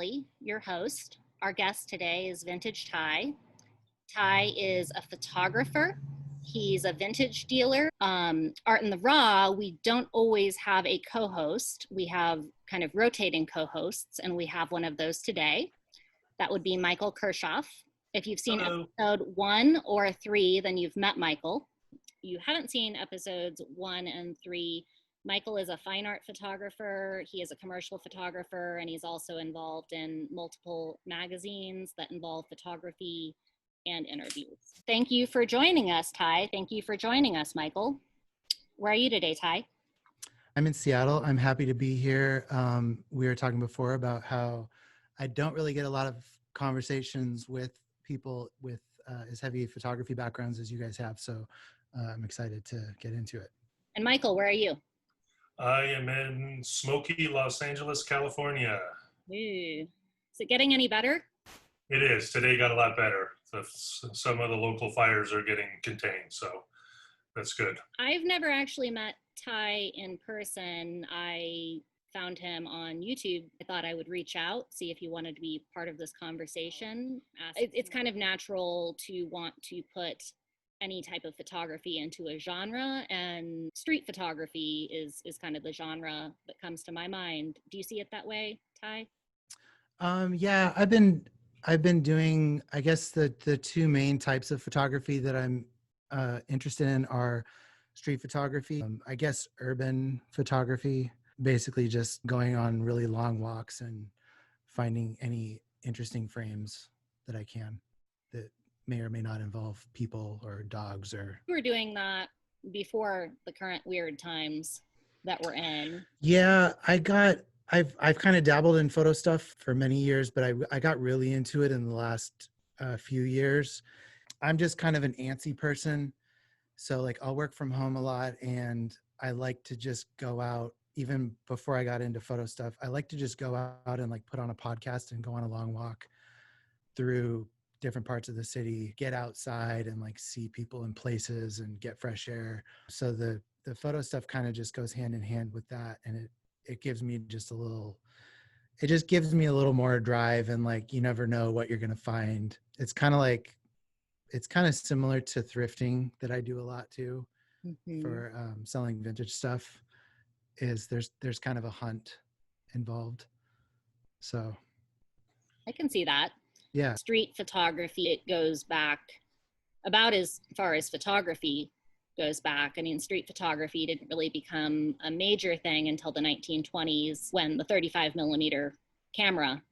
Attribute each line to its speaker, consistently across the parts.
Speaker 1: Kelly, your host. Our guest today is Vintage Ty. Ty is a photographer. He's a vintage dealer. Art in the Raw, we don't always have a co-host. We have kind of rotating co-hosts, and we have one of those today. That would be Michael Kershoff. If you've seen episode 1 or 3, then you've met Michael. You haven't seen episodes 1 and 3. Michael is a fine art photographer. He is a commercial photographer, and he's also involved in multiple magazines that involve photography and interviews. Thank you for joining us, Ty. Thank you for joining us, Michael. Where are you today, Ty?
Speaker 2: I'm in Seattle. I'm happy to be here. We were talking before about how I don't really get a lot of conversations with people with as heavy photography backgrounds as you guys have. So I'm excited to get into it.
Speaker 1: And Michael, where are you?
Speaker 3: I am in smoky Los Angeles, California.
Speaker 1: Ooh. Is it getting any better?
Speaker 3: It is. Today got a lot better. Some of the local fires are getting contained, so that's good.
Speaker 1: I've never actually met Ty in person. I found him on YouTube. I thought I would reach out, see if he wanted to be part of this conversation. It's kind of natural to want to put any type of photography into a genre, and street photography is kind of the genre that comes to my mind. Do you see it that way, Ty?
Speaker 2: Yeah, I've been doing, I guess the two main types of photography that I'm interested in are street photography, I guess urban photography, basically just going on really long walks and finding any interesting frames that I can that may or may not involve people or dogs. Or
Speaker 1: you were doing that before the current weird times that we're in.
Speaker 2: Yeah, I've kind of dabbled in photo stuff for many years, but I got really into it in the last few years. I'm just kind of an antsy person. So like I'll work from home a lot, and I like to just go out. Even before I got into photo stuff, I like to just go out and like put on a podcast and go on a long walk through different parts of the city, get outside and like see people and places and get fresh air. So the photo stuff kind of just goes hand in hand with that. And it gives me just it just gives me a little more drive, and like, you never know what you're going to find. It's kind of similar to thrifting that I do a lot too. Mm-hmm. For selling vintage stuff. Is there's kind of a hunt involved. So
Speaker 1: I can see that.
Speaker 2: Yeah.
Speaker 1: Street photography, it goes back about as far as photography goes back. I mean, street photography didn't really become a major thing until the 1920s, when the 35 millimeter camera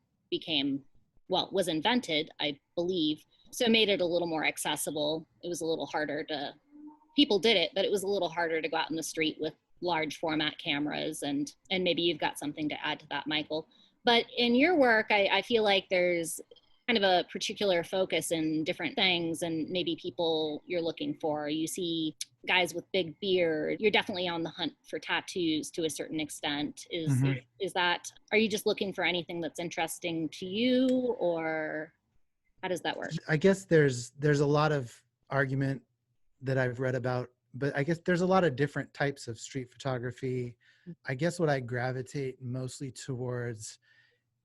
Speaker 1: was invented, I believe. So it made it a little more accessible. It was a little harder people did it, but it was a little harder to go out in the street with large format cameras, and maybe you've got something to add to that, Michael. But in your work, I feel like there's kind of a particular focus in different things, and maybe people you're looking for. You see guys with big beard. You're definitely on the hunt for tattoos to a certain extent. Is that, are you just looking for anything that's interesting to you, or how does that work?
Speaker 2: I guess there's a lot of argument that I've read about, but I guess there's a lot of different types of street photography. I guess what I gravitate mostly towards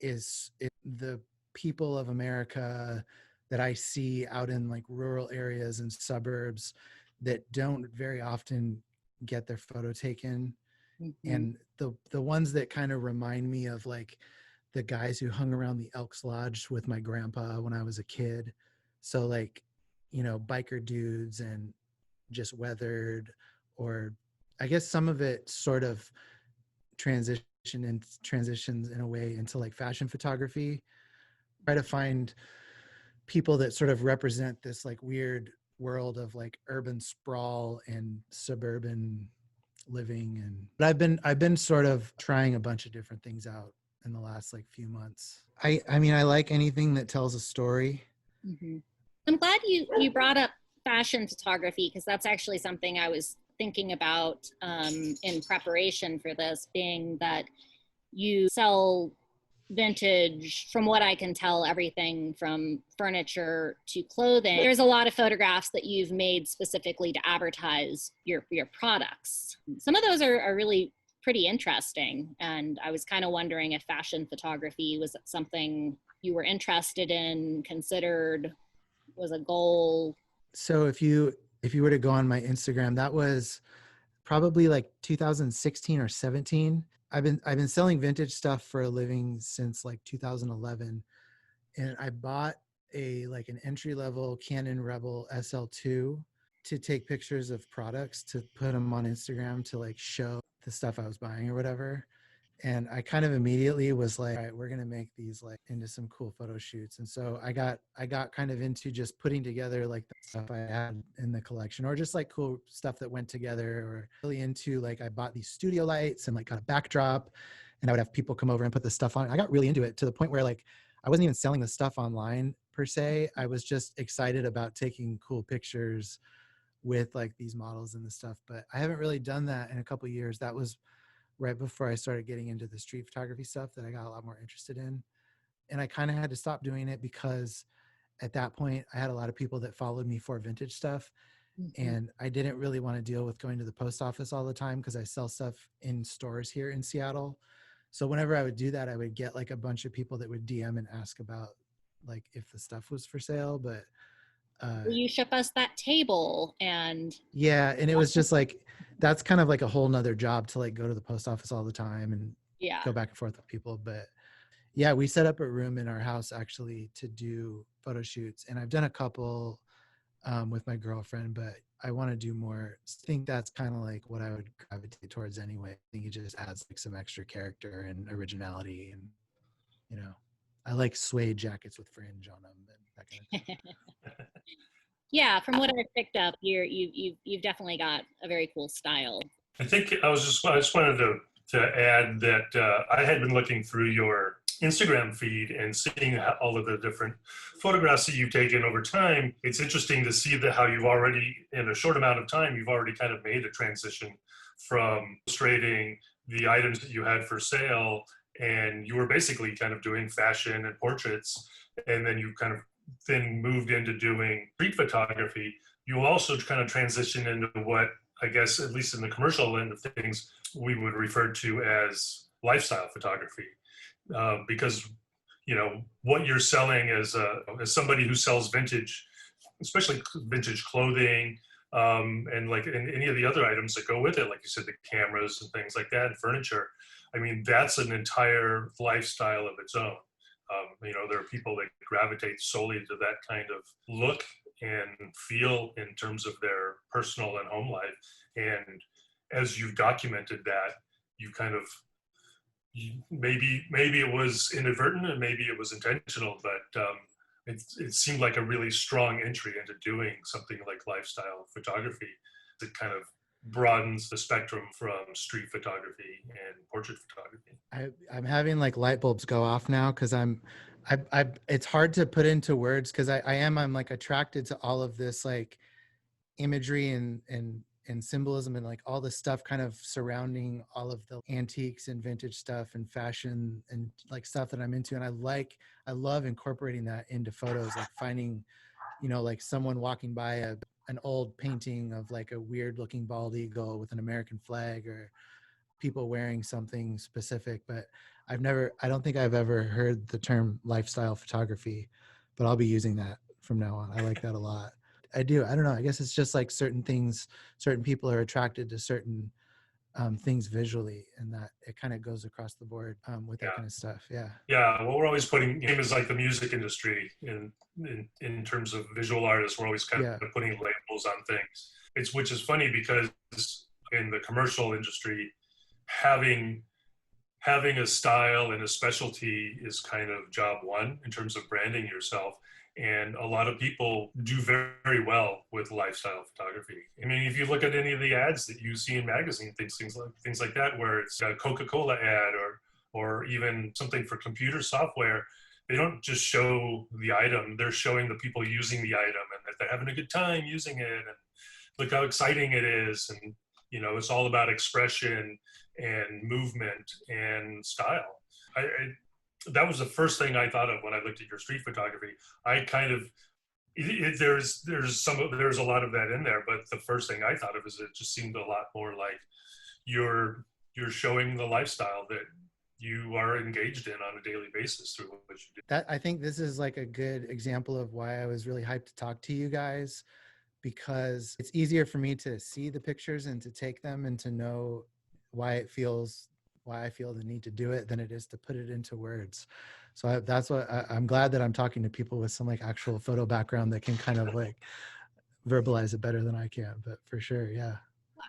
Speaker 2: is the people of America that I see out in like rural areas and suburbs that don't very often get their photo taken. Mm-hmm. And the ones that kind of remind me of like the guys who hung around the Elks Lodge with my grandpa when I was a kid. So like, you know, biker dudes and just weathered, or I guess some of it sort of transitions in a way into like fashion photography. Try to find people that sort of represent this like weird world of like urban sprawl and suburban living. But I've been sort of trying a bunch of different things out in the last like few months. I mean, I like anything that tells a story.
Speaker 1: Mm-hmm. I'm glad you brought up fashion photography, because that's actually something I was thinking about in preparation for this, being that you sell vintage, from what I can tell, everything from furniture to clothing. There's a lot of photographs that you've made specifically to advertise your products. Some of those are really pretty interesting. And I was kind of wondering if fashion photography was something you were interested in, considered, was a goal.
Speaker 2: So if you were to go on my Instagram, that was probably like 2016 or 17. I've been selling vintage stuff for a living since like 2011, and I bought an entry level Canon Rebel SL2 to take pictures of products to put them on Instagram to like show the stuff I was buying or whatever. And I kind of immediately was like, all right, we're gonna make these like into some cool photo shoots. And so I got kind of into just putting together like the stuff I had in the collection, or just like cool stuff that went together, or really into like I bought these studio lights and like got a backdrop, and I would have people come over and put the stuff on. I got really into it to the point where like I wasn't even selling the stuff online per se. I was just excited about taking cool pictures with like these models and the stuff. But I haven't really done that in a couple of years. That was right before I started getting into the street photography stuff that I got a lot more interested in. And I kind of had to stop doing it because at that point I had a lot of people that followed me for vintage stuff.
Speaker 1: Mm-hmm.
Speaker 2: And I didn't really want to deal with going to the post office all the time because I sell stuff in stores here in Seattle. So whenever I would do that, I would get like a bunch of people that would DM and ask about like if the stuff was for sale. But
Speaker 1: Will you ship us that table? And
Speaker 2: yeah, and it was just like, that's kind of like a whole nother job to like go to the post office all the time and
Speaker 1: yeah,
Speaker 2: go back and forth with people. But yeah, we set up a room in our house actually to do photo shoots, and I've done a couple with my girlfriend, but I want to do more. I think that's kind of like what I would gravitate towards anyway. I think it just adds like some extra character and originality, and you know, I like suede jackets with fringe on them and that kind of thing.
Speaker 1: yeah. From what I've picked up, you've definitely got a very cool style.
Speaker 3: I think I just wanted to add that I had been looking through your Instagram feed and seeing all of the different photographs that you've taken over time. It's interesting to see that how you've already, in a short amount of time, you've already kind of made a transition from illustrating the items that you had for sale, and you were basically kind of doing fashion and portraits, and then you kind of then moved into doing street photography. You also kind of transition into what I guess, at least in the commercial end of things, we would refer to as lifestyle photography, because you know what you're selling as somebody who sells vintage, especially vintage clothing, and like and any of the other items that go with it, like you said, the cameras and things like that, and furniture. I mean, that's an entire lifestyle of its own. You know, there are people that gravitate solely to that kind of look and feel in terms of their personal and home life. And as you've documented that, you kind of, maybe it was inadvertent and maybe it was intentional, but it seemed like a really strong entry into doing something like lifestyle photography. It kind of broadens the spectrum from street photography and portrait photography.
Speaker 2: I'm having like light bulbs go off now because it's hard to put into words because I'm like attracted to all of this like imagery and symbolism and like all the stuff kind of surrounding all of the antiques and vintage stuff and fashion and like stuff that I'm into. And I love incorporating that into photos, like finding, you know, like someone walking by an old painting of like a weird looking bald eagle with an American flag, or people wearing something specific. But I don't think I've ever heard the term lifestyle photography, but I'll be using that from now on. I like that a lot. I don't know. I guess it's just like certain things, certain people are attracted to certain things visually, and that it kind of goes across the board with that kind of stuff. Yeah.
Speaker 3: Yeah. Well, we're always putting him as like the music industry in terms of visual artists. We're always kind of putting labels on things. Which is funny because in the commercial industry, having a style and a specialty is kind of job one in terms of branding yourself. And a lot of people do very, very well with lifestyle photography. I mean, if you look at any of the ads that you see in magazines, things like that, where it's a Coca-Cola ad or even something for computer software, they don't just show the item; they're showing the people using the item and that they're having a good time using it, and look how exciting it is. And you know, it's all about expression and movement and style. That was the first thing I thought of when I looked at your street photography. I kind of there's a lot of that in there, but the first thing I thought of is it just seemed a lot more like you're you're showing the lifestyle that you are engaged in on a daily basis through what you do.
Speaker 2: That, I think this is like a good example of why I was really hyped to talk to you guys, because it's easier for me to see the pictures and to take them and to know why I feel the need to do it than it is to put it into words. So that's what I'm glad that I'm talking to people with some like actual photo background that can kind of like verbalize it better than I can, but for sure. Yeah.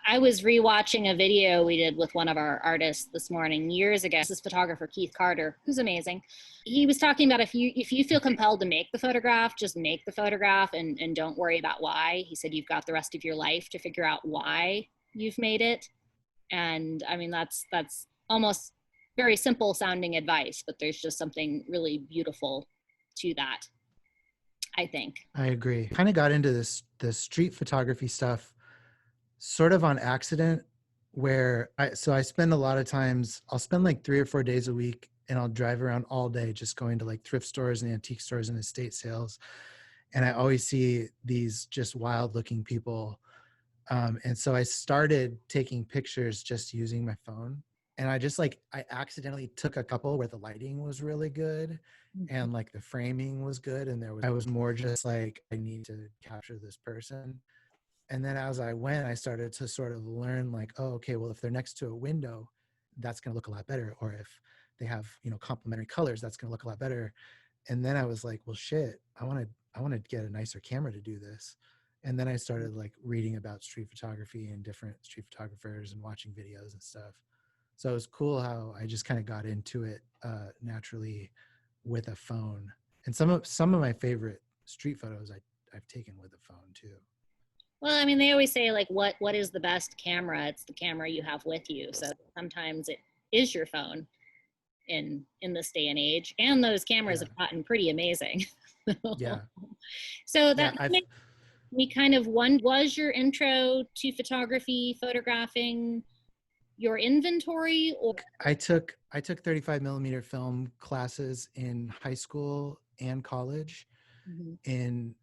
Speaker 1: I was rewatching a video we did with one of our artists this morning years ago. This is photographer Keith Carter, who's amazing. He was talking about if you feel compelled to make the photograph, just make the photograph and don't worry about why. He said you've got the rest of your life to figure out why you've made it. And I mean, that's almost very simple sounding advice, but there's just something really beautiful to that, I think.
Speaker 2: I agree. Kind of got into the street photography stuff sort of on accident, where I spend a lot of times, I'll spend like 3 or 4 days a week and I'll drive around all day just going to like thrift stores and antique stores and estate sales. And I always see these just wild looking people. And so I started taking pictures just using my phone. And I accidentally took a couple where the lighting was really good and like the framing was good. And I was more just like, I need to capture this person. And then as I went, I started to sort of learn like, oh, okay, well, if they're next to a window, that's going to look a lot better. Or if they have, complementary colors, that's going to look a lot better. And then I was like, well, shit, I want to get a nicer camera to do this. And then I started like reading about street photography and different street photographers and watching videos and stuff. So it was cool how I just kind of got into it naturally with a phone. And some of my favorite street photos I've taken with a phone too.
Speaker 1: Well, I mean, they always say like, what is the best camera? It's the camera you have with you. So sometimes it is your phone in this day and age. And those cameras have gotten pretty amazing.
Speaker 2: Yeah.
Speaker 1: So that makes me kind of wonder, was your intro to photography, photographing your inventory, or?
Speaker 2: I took 35 millimeter film classes in high school and college. Mm-hmm. And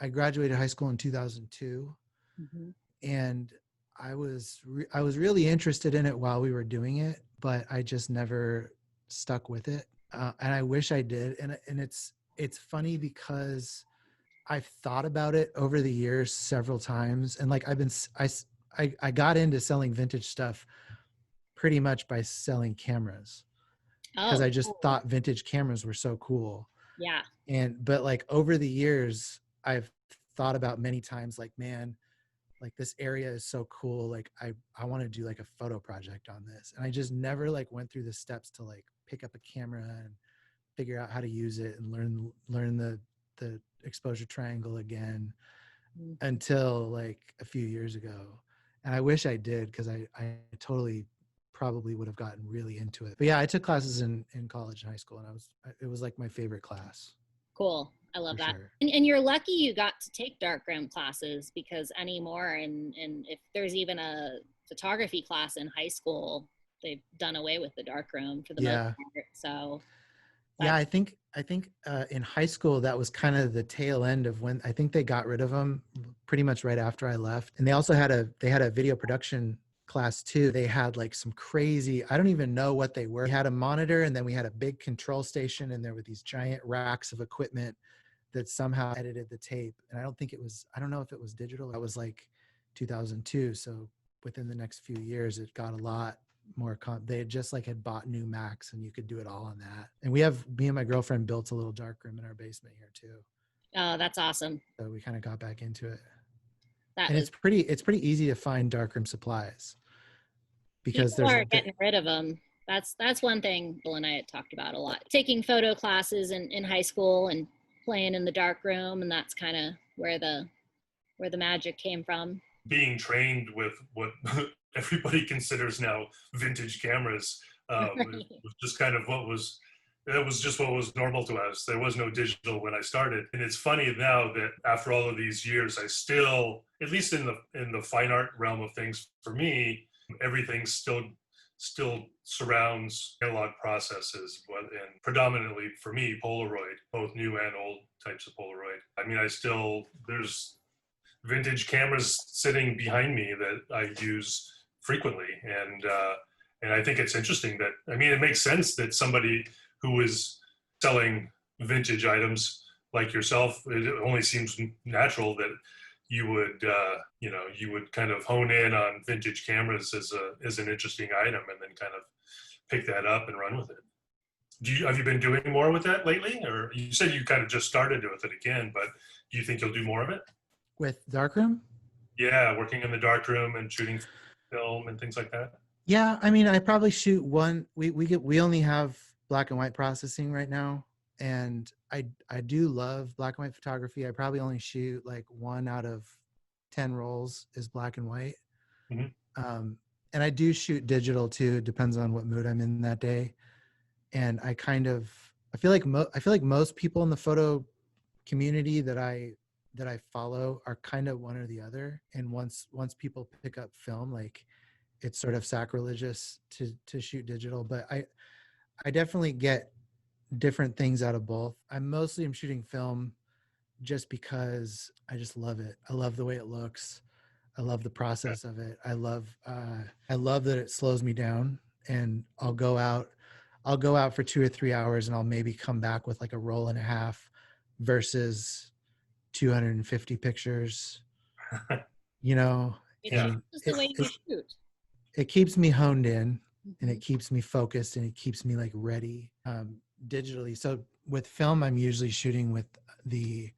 Speaker 2: I graduated high school in 2002. Mm-hmm. And I was really interested in it while we were doing it, but I just never stuck with it. And I wish I did. And it's funny because I've thought about it over the years several times. And like I got into selling vintage stuff pretty much by selling cameras because I just thought vintage cameras were so cool.
Speaker 1: Yeah.
Speaker 2: But like over the years, I've thought about many times, like, man, like this area is so cool. Like I want to do like a photo project on this. And I just never like went through the steps to like pick up a camera and figure out how to use it and learn the exposure triangle again until like a few years ago. And I wish I did, because I totally probably would have gotten really into it. But yeah, I took classes in college and high school, and it was like my favorite class.
Speaker 1: Cool. I love that. Sure. And you're lucky you got to take darkroom classes, because anymore, and if there's even a photography class in high school, they've done away with the darkroom for the most part. So
Speaker 2: yeah, I think in high school, that was kind of the tail end of when I think they got rid of them pretty much right after I left. And they also had a video production class too. They had like some crazy, I don't even know what they were. We had a monitor, and then we had a big control station, and there were these giant racks of equipment that somehow edited the tape. And I don't know if it was digital. That was like 2002. So within the next few years, it got a lot more. They had just like had bought new Macs, and you could do it all on that. And me and my girlfriend built a little darkroom in our basement here too.
Speaker 1: Oh, that's awesome.
Speaker 2: So we kind of got back into it. It's pretty easy to find darkroom supplies, because
Speaker 1: people are getting rid of them. That's one thing Bill and I had talked about a lot. Taking photo classes in high school and playing in the darkroom, and that's kind of where the magic came from.
Speaker 3: Being trained with what everybody considers now vintage cameras was just kind of what was normal to us. There was no digital when I started. And it's funny now that after all of these years, I still, at least in the fine art realm of things, for me, everything still surrounds analog processes, and predominantly for me, Polaroid, both new and old types of Polaroid. I mean, there's vintage cameras sitting behind me that I use frequently, and And I think it's interesting that, I mean, it makes sense that somebody who is selling vintage items like yourself, it only seems natural that you would, you would kind of hone in on vintage cameras as an interesting item, and then kind of pick that up and run with it. Have you been doing more with that lately? Or you said you kind of just started with it again, but do you think you'll do more of it?
Speaker 2: With darkroom?
Speaker 3: Yeah, working in the darkroom and shooting film and things like that.
Speaker 2: Yeah, I mean, I probably shoot one. We only have black and white processing right now, and I do love black and white photography. I probably only shoot like 1 out of 10 rolls is black and white.
Speaker 3: Mm-hmm.
Speaker 2: And I do shoot digital too. It depends on what mood I'm in that day. And I feel like most people in the photo community that I follow are kind of one or the other. And once people pick up film, like, it's sort of sacrilegious to shoot digital, but I definitely get different things out of both. I'm shooting film just because I just love it. I love the way it looks. I love the process of it. I love that it slows me down, and I'll go out for 2 or 3 hours, and I'll maybe come back with like a roll and a half versus 250 pictures, you know.
Speaker 1: It's just the way you shoot.
Speaker 2: It keeps me honed in, and it keeps me focused, and it keeps me like ready digitally. So with film, I'm usually shooting with the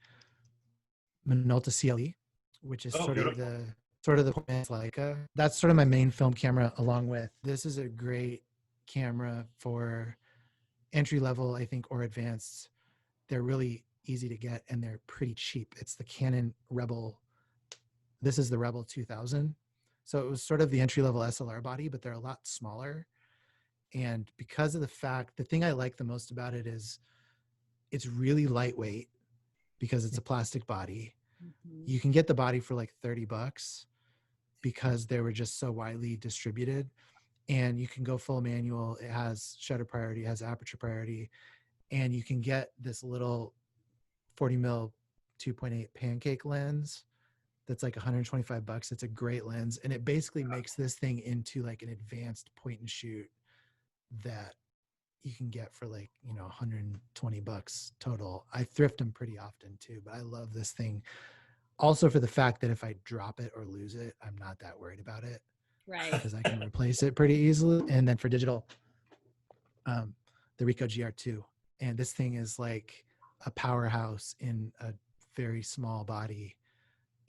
Speaker 2: Minolta CLE, which is sort of the Leica. That's sort of my main film camera, along with, this is a great camera for entry level, I think, or advanced. They're really easy to get, and they're pretty cheap. It's the Canon Rebel. This is the Rebel 2000. So it was sort of the entry-level SLR body, but they're a lot smaller. And because of the thing I like the most about it is it's really lightweight because it's a plastic body. You can get the body for like $30 because they were just so widely distributed. And you can go full manual. It has shutter priority, it has aperture priority, and you can get this little 40 mil 2.8 pancake lens that's like $125. It's a great lens, and it basically makes this thing into like an advanced point and shoot that you can get for like, $120 total. I thrift them pretty often too, but I love this thing also for the fact that if I drop it or lose it, I'm not that worried about it,
Speaker 1: Right?
Speaker 2: Because I can replace it pretty easily. And then for digital, the Ricoh GR2, and this thing is like a powerhouse in a very small body.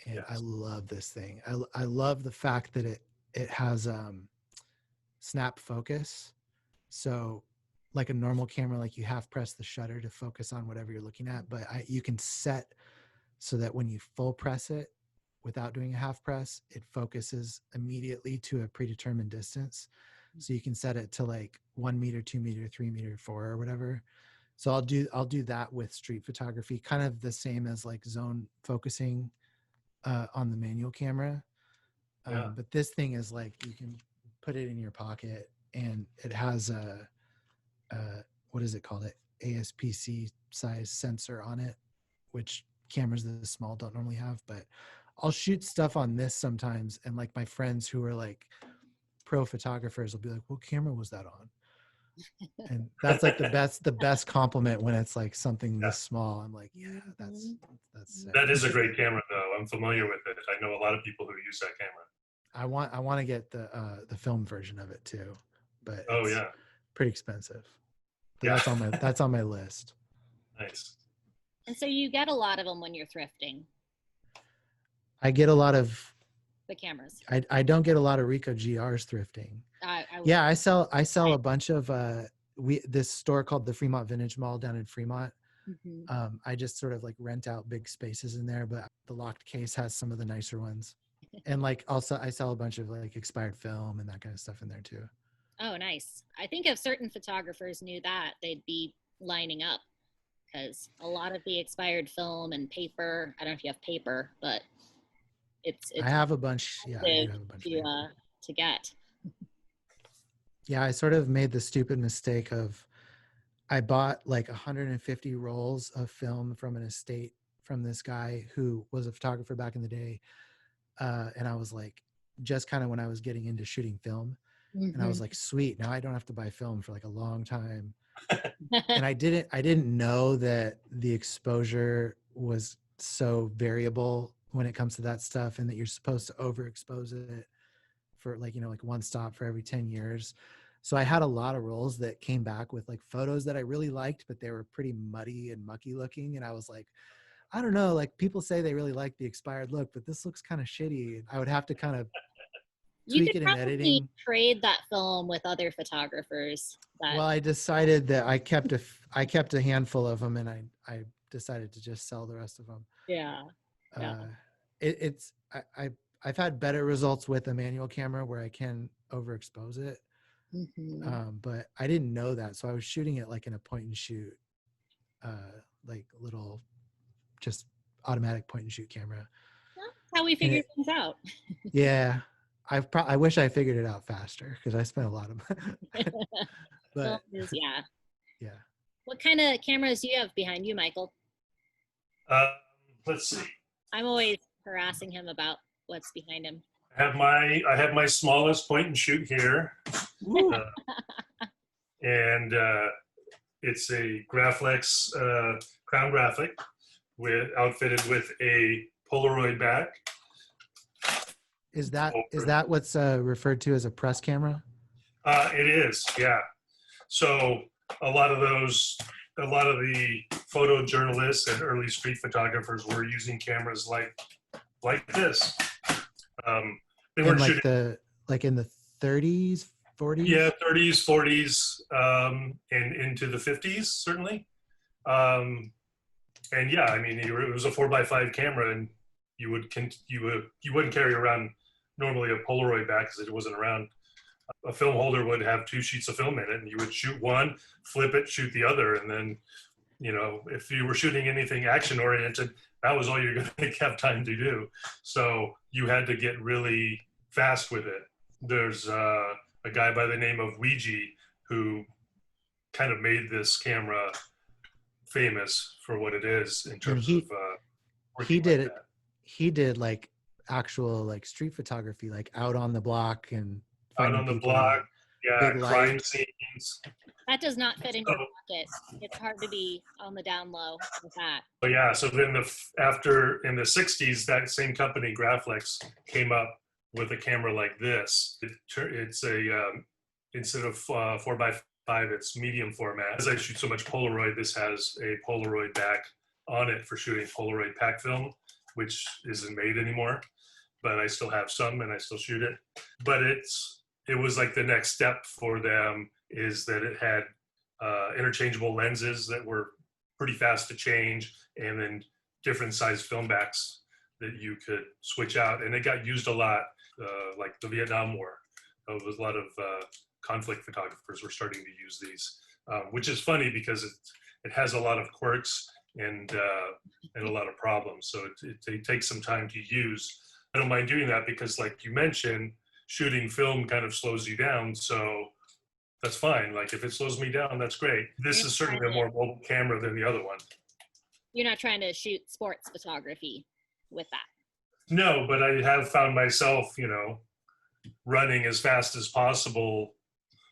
Speaker 2: And I love this thing. I love the fact that it has snap focus. So like a normal camera, like you half press the shutter to focus on whatever you're looking at, but you can set so that when you full press it without doing a half press, it focuses immediately to a predetermined distance. So you can set it to like 1 meter, 2 meter, 3 meter, 4 or whatever. So I'll do that with street photography, kind of the same as like zone focusing on the manual camera. But this thing is like, you can put it in your pocket, and it has a what is it called? ASPC size sensor on it, which cameras this small don't normally have. But I'll shoot stuff on this sometimes, and like my friends who are like pro photographers will be like, what camera was that on? And that's like the best compliment when it's like something this small. I'm like, yeah, that's sick.
Speaker 3: That is a great camera, though. I'm familiar with it. I know a lot of people who use that camera.
Speaker 2: I want to get the film version of it too, but it's pretty expensive. But that's on my list.
Speaker 3: Nice.
Speaker 1: And so you get a lot of them when you're thrifting.
Speaker 2: I get a lot of
Speaker 1: the cameras.
Speaker 2: I don't get a lot of Ricoh GRs thrifting. I sell a bunch of this store called the Fremont Vintage Mall down in Fremont. I just sort of like rent out big spaces in there, but the locked case has some of the nicer ones. And like also I sell a bunch of like expired film and that kind of stuff in there too.
Speaker 1: Oh, nice. I think if certain photographers knew that, they'd be lining up, because a lot of the expired film and paper, I don't know if you have paper, but it's
Speaker 2: I have a bunch. Yeah, I do have a bunch
Speaker 1: to get.
Speaker 2: Yeah, I sort of made the stupid mistake of, I bought like 150 rolls of film from an estate from this guy who was a photographer back in the day. And I was like, just kind of when I was getting into shooting film. And I was like, sweet, now I don't have to buy film for like a long time. And I didn't know that the exposure was so variable when it comes to that stuff, and that you're supposed to overexpose it for like, like one stop for every 10 years. So I had a lot of rolls that came back with like photos that I really liked, but they were pretty muddy and mucky looking. And I was like, I don't know, like people say they really like the expired look, but this looks kind of shitty. I would have to kind of tweak it in editing.
Speaker 1: Trade that film with other photographers.
Speaker 2: Well, I decided that I kept a handful of them, and I decided to just sell the rest of them.
Speaker 1: Yeah.
Speaker 2: I've had better results with a manual camera where I can overexpose it. But I didn't know that. So I was shooting it like in a point and shoot, like little, just automatic point and shoot camera.
Speaker 1: That's how we figure things out.
Speaker 2: Yeah. I wish I figured it out faster, because I spent a lot of money. But yeah.
Speaker 1: What kind of cameras do you have behind you, Michael?
Speaker 3: Let's see.
Speaker 1: I'm always harassing him about what's behind him.
Speaker 3: I have my smallest point and shoot here, and it's a Graflex Crown Graphic outfitted with a Polaroid back.
Speaker 2: Is that what's referred to as a press camera?
Speaker 3: It is, yeah. So a lot of the photojournalists and early street photographers were using cameras like this. They were shooting
Speaker 2: in the 30s, 40s.
Speaker 3: Yeah, 30s, 40s, and into the 50s certainly. And yeah, I mean, it was a 4x5 camera, and you wouldn't carry around normally a Polaroid back because it wasn't around. A film holder would have 2 sheets of film in it, and you would shoot one, flip it, shoot the other, and then, if you were shooting anything action oriented, that was all you're going to have time to do. So you had to get really fast with it. There's a guy by the name of Ouija who kind of made this camera famous for what it is in terms of
Speaker 2: he did it. He did like actual like street photography, like out on the block and
Speaker 3: out on the block. Yeah, crime scenes.
Speaker 1: That does not fit in your pocket. It's hard to be on the down low with that.
Speaker 3: But yeah, so then in the 60s, that same company, Graflex, came up with a camera like this. It's a, instead of 4x5, it's medium format. As I shoot so much Polaroid, this has a Polaroid back on it for shooting Polaroid pack film, which isn't made anymore, but I still have some and I still shoot it. But it was like the next step for them is that it had interchangeable lenses that were pretty fast to change, and then different size film backs that you could switch out. And it got used a lot, like the Vietnam War. There was a lot of conflict photographers were starting to use these, which is funny because it has a lot of quirks and a lot of problems. So it takes some time to use. I don't mind doing that because, like you mentioned, shooting film kind of slows you down. So that's fine. Like if it slows me down, that's great. This is certainly a more mobile camera than the other one.
Speaker 1: You're not trying to shoot sports photography with that.
Speaker 3: No, but I have found myself, running as fast as possible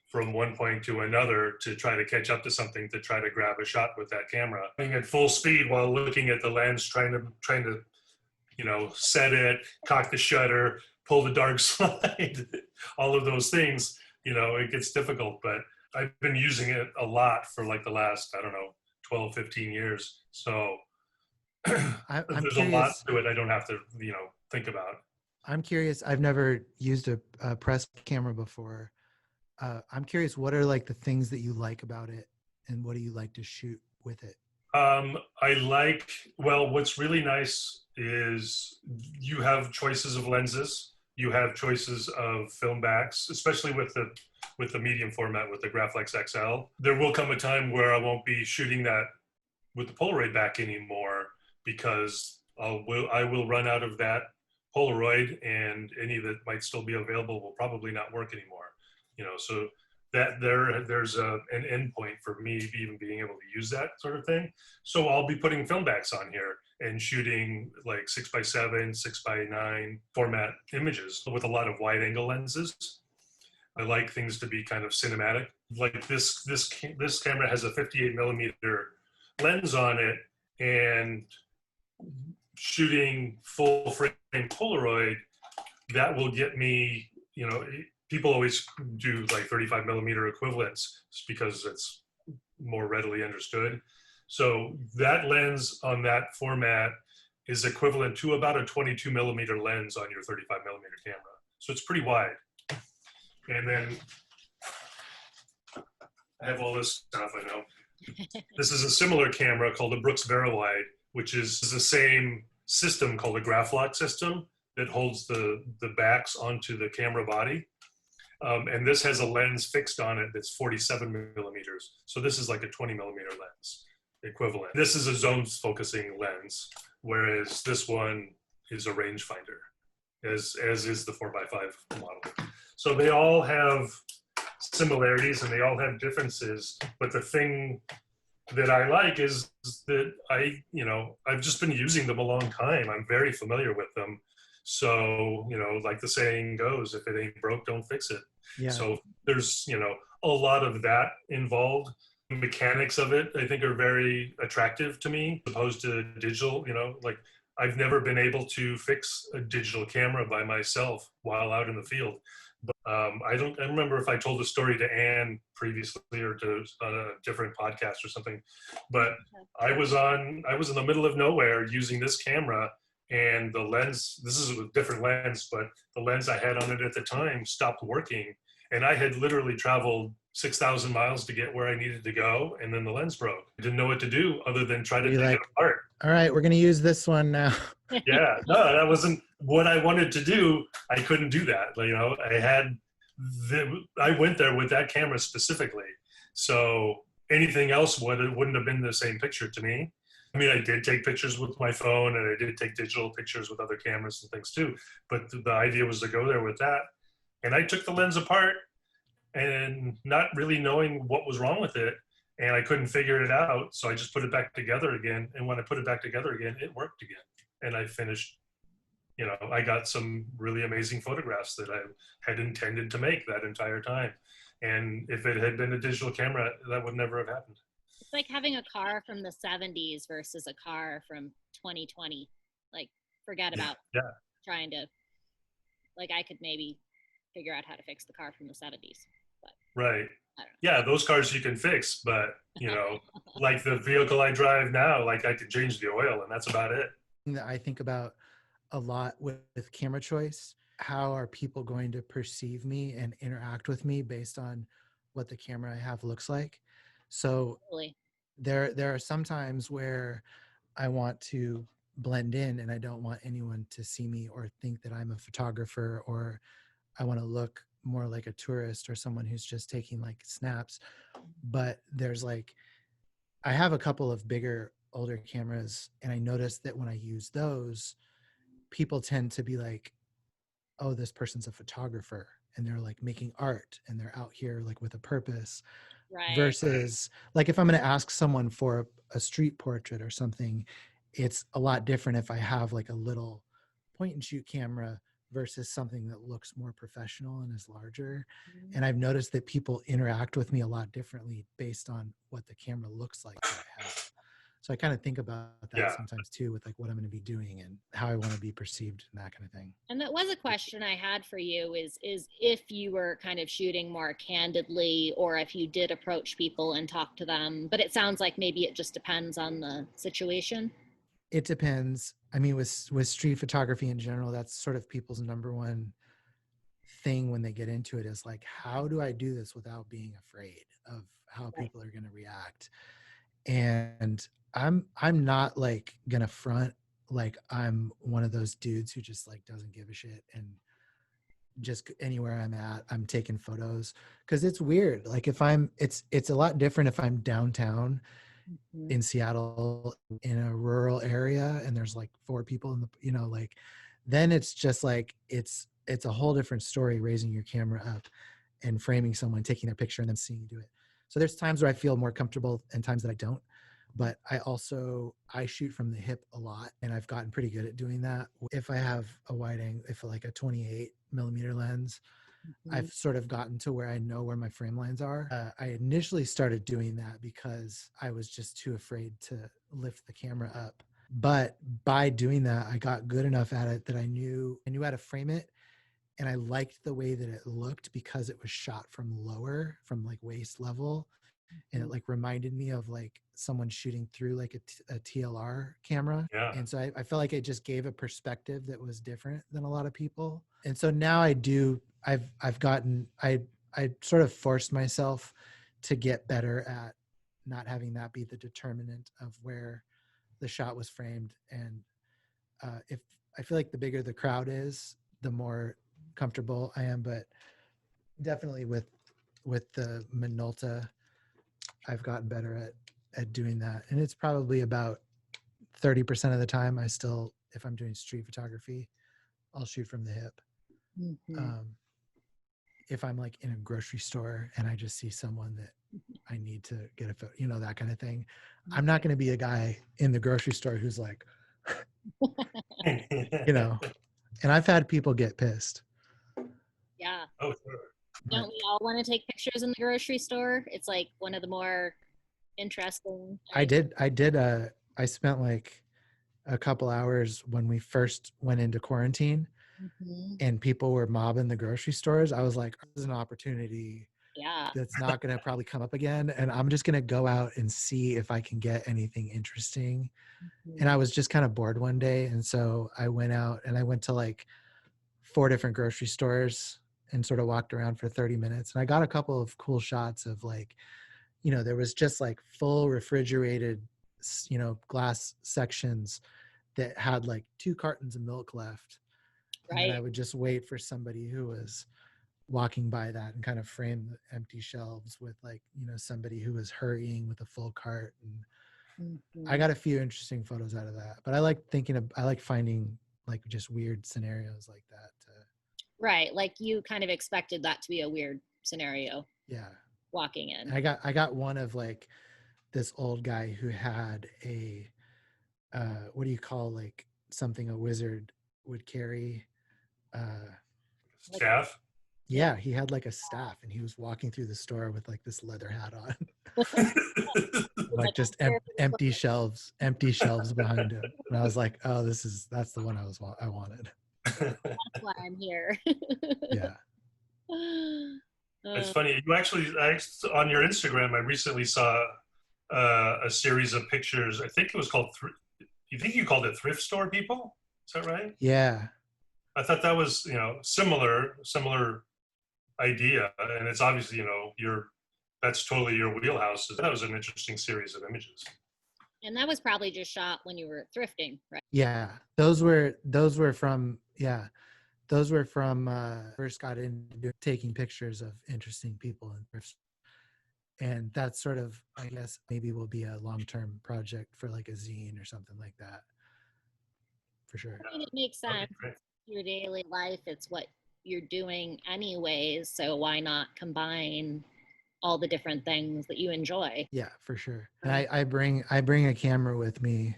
Speaker 3: from one point to another to try to catch up to something, to try to grab a shot with that camera. Going at full speed while looking at the lens, trying to set it, cock the shutter, pull the dark slide, all of those things, it gets difficult. But I've been using it a lot for like the last, 12, 15 years. So there's a lot to it I don't have to, think about.
Speaker 2: I'm curious. I've never used a press camera before. I'm curious, what are like the things that you like about it, and what do you like to shoot with it?
Speaker 3: What's really nice is you have choices of lenses. You have choices of film backs, especially with the medium format, with the Graflex XL. There will come a time where I won't be shooting that with the Polaroid back anymore, because I will run out of that Polaroid, and any that might still be available will probably not work anymore. So that there's an end point for me even being able to use that sort of thing. So I'll be putting film backs on here and shooting like 6x7, 6x9 format images with a lot of wide angle lenses. I like things to be kind of cinematic. Like this camera has a 58 millimeter lens on it, and shooting full frame Polaroid, that will get me, you know, people always do like 35 millimeter equivalents because it's more readily understood. So that lens on that format is equivalent to about a 22 millimeter lens on your 35 millimeter camera. So it's pretty wide. And then I have all this stuff, I know. This is a similar camera called a Brooks Verilide, which is the same system called a graph lock system that holds the backs onto the camera body. And this has a lens fixed on it that's 47 millimeters. So this is like a 20 millimeter lens equivalent. This is a zone focusing lens, whereas this one is a rangefinder, as is the 4x5 model. So they all have similarities and they all have differences, but the thing that I like is that I've just been using them a long time. I'm very familiar with them. So, like the saying goes, if it ain't broke, don't fix it. Yeah. So there's, a lot of that involved. The mechanics of it, I think, are very attractive to me, as opposed to digital. Like I've never been able to fix a digital camera by myself while out in the field. But I remember if I told the story to Anne previously or to a different podcast or something, but I was in the middle of nowhere using this camera, and the lens, this is a different lens, but the lens I had on it at the time stopped working. And I had literally traveled 6,000 miles to get where I needed to go. And then the lens broke. I didn't know what to do other than try to take it apart.
Speaker 2: All right, we're going to use this one now.
Speaker 3: Yeah, no, that wasn't what I wanted to do. I couldn't do that. I went there with that camera specifically. So anything else wouldn't have been the same picture to me. I mean, I did take pictures with my phone and I did take digital pictures with other cameras and things too. But the idea was to go there with that. And I took the lens apart and not really knowing what was wrong with it. And I couldn't figure it out. So I just put it back together again. And when I put it back together again, it worked again. And I finished, I got some really amazing photographs that I had intended to make that entire time. And if it had been a digital camera, that would never have happened.
Speaker 1: It's like having a car from the 70s versus a car from 2020. Like, forget about trying to, I could maybe figure out how to fix the car from the 70s. But
Speaker 3: right. Yeah, those cars you can fix, but, like the vehicle I drive now, I can change the oil and that's about it.
Speaker 2: I think about a lot with camera choice. How are people going to perceive me and interact with me based on what the camera I have looks like? So there are some times where I want to blend in and I don't want anyone to see me or think that I'm a photographer, or I want to look more like a tourist or someone who's just taking snaps. But there's I have a couple of bigger, older cameras, and I noticed that when I use those, people tend to be like, oh, this person's a photographer and they're making art and they're out here with a purpose. Right. Versus if I'm going to ask someone for a street portrait or something, it's a lot different if I have a little point and shoot camera versus something that looks more professional and is larger. Mm-hmm. And I've noticed that people interact with me a lot differently based on what the camera looks like that I have. So I kind of think about that sometimes too, with what I'm going to be doing and how I want to be perceived and that kind of thing.
Speaker 1: And that was a question I had for you is if you were kind of shooting more candidly, or if you did approach people and talk to them, but it sounds like maybe it just depends on the situation.
Speaker 2: It depends. I mean, with street photography in general, that's sort of people's number one thing when they get into it is how do I do this without being afraid of how people are going to react? And I'm not gonna front I'm one of those dudes who just doesn't give a shit and just anywhere I'm at, I'm taking photos, because it's weird. It's a lot different if I'm downtown in Seattle in a rural area and there's 4 people in the then it's just it's a whole different story raising your camera up and framing someone, taking their picture and then seeing you do it. So there's times where I feel more comfortable and times that I don't. But I shoot from the hip a lot, and I've gotten pretty good at doing that. If I have a wide angle, if a 28 millimeter lens, I've sort of gotten to where I know where my frame lines are. I initially started doing that because I was just too afraid to lift the camera up. But by doing that, I got good enough at it that I knew how to frame it. And I liked the way that it looked because it was shot from lower, from like waist level. And it like reminded me of like someone shooting through like a TLR camera.
Speaker 3: Yeah.
Speaker 2: And so I felt like it just gave a perspective that was different than a lot of people. And so now I sort of forced myself to get better at not having that be the determinant of where the shot was framed. And if I feel like the bigger the crowd is, the more comfortable I am. But definitely with the Minolta, I've gotten better at doing that. And it's probably about 30% of the time if I'm doing street photography, I'll shoot from the hip. If I'm like in a grocery store and I just see someone that I need to get a photo, that kind of thing, I'm not going to be a guy in the grocery store who's like, and I've had people get pissed.
Speaker 1: Yeah.
Speaker 3: Oh, sure.
Speaker 1: Don't we all want to take pictures in the grocery store? It's like one of the more interesting.
Speaker 2: I spent like a couple hours when we first went into quarantine and people were mobbing the grocery stores. I was like, this is an opportunity that's not going to probably come up again. And I'm just going to go out and see if I can get anything interesting. And I was just kind of bored one day. And so I went out and I went to like 4 different grocery stores and sort of walked around for 30 minutes. And I got a couple of cool shots of like, there was just like full refrigerated, glass sections that had like 2 cartons of milk left. And then I would just wait for somebody who was walking by that and kind of frame the empty shelves with like, somebody who was hurrying with a full cart. And I got a few interesting photos out of that. But I like finding like just weird scenarios like that.
Speaker 1: Right. Like you kind of expected that to be a weird scenario.
Speaker 2: Yeah.
Speaker 1: Walking in.
Speaker 2: And I got one of like this old guy who had a, what do you call like something a wizard would carry?
Speaker 3: Staff?
Speaker 2: Yeah, he had like a staff and he was walking through the store with like this leather hat on. Like just empty shelves behind him. And I was like, oh, that's the one I wanted.
Speaker 1: That's why I'm here.
Speaker 2: Yeah.
Speaker 3: It's funny. You actually, on your Instagram, I recently saw a series of pictures. I think it was called, you think you called it Thrift Store People? Is that right?
Speaker 2: Yeah.
Speaker 3: I thought that was, similar idea. And it's obviously, that's totally your wheelhouse. That was an interesting series of images.
Speaker 1: And that was probably just shot when you were thrifting, right?
Speaker 2: Yeah. Those were from first got into taking pictures of interesting people in thrifts. And that's sort of, I guess, maybe will be a long-term project for like a zine or something like that. For sure.
Speaker 1: I mean, it makes sense.
Speaker 3: Okay,
Speaker 1: Your daily life, it's what you're doing anyways. So why not combine all the different things that you enjoy?
Speaker 2: Yeah, for sure. And I bring a camera with me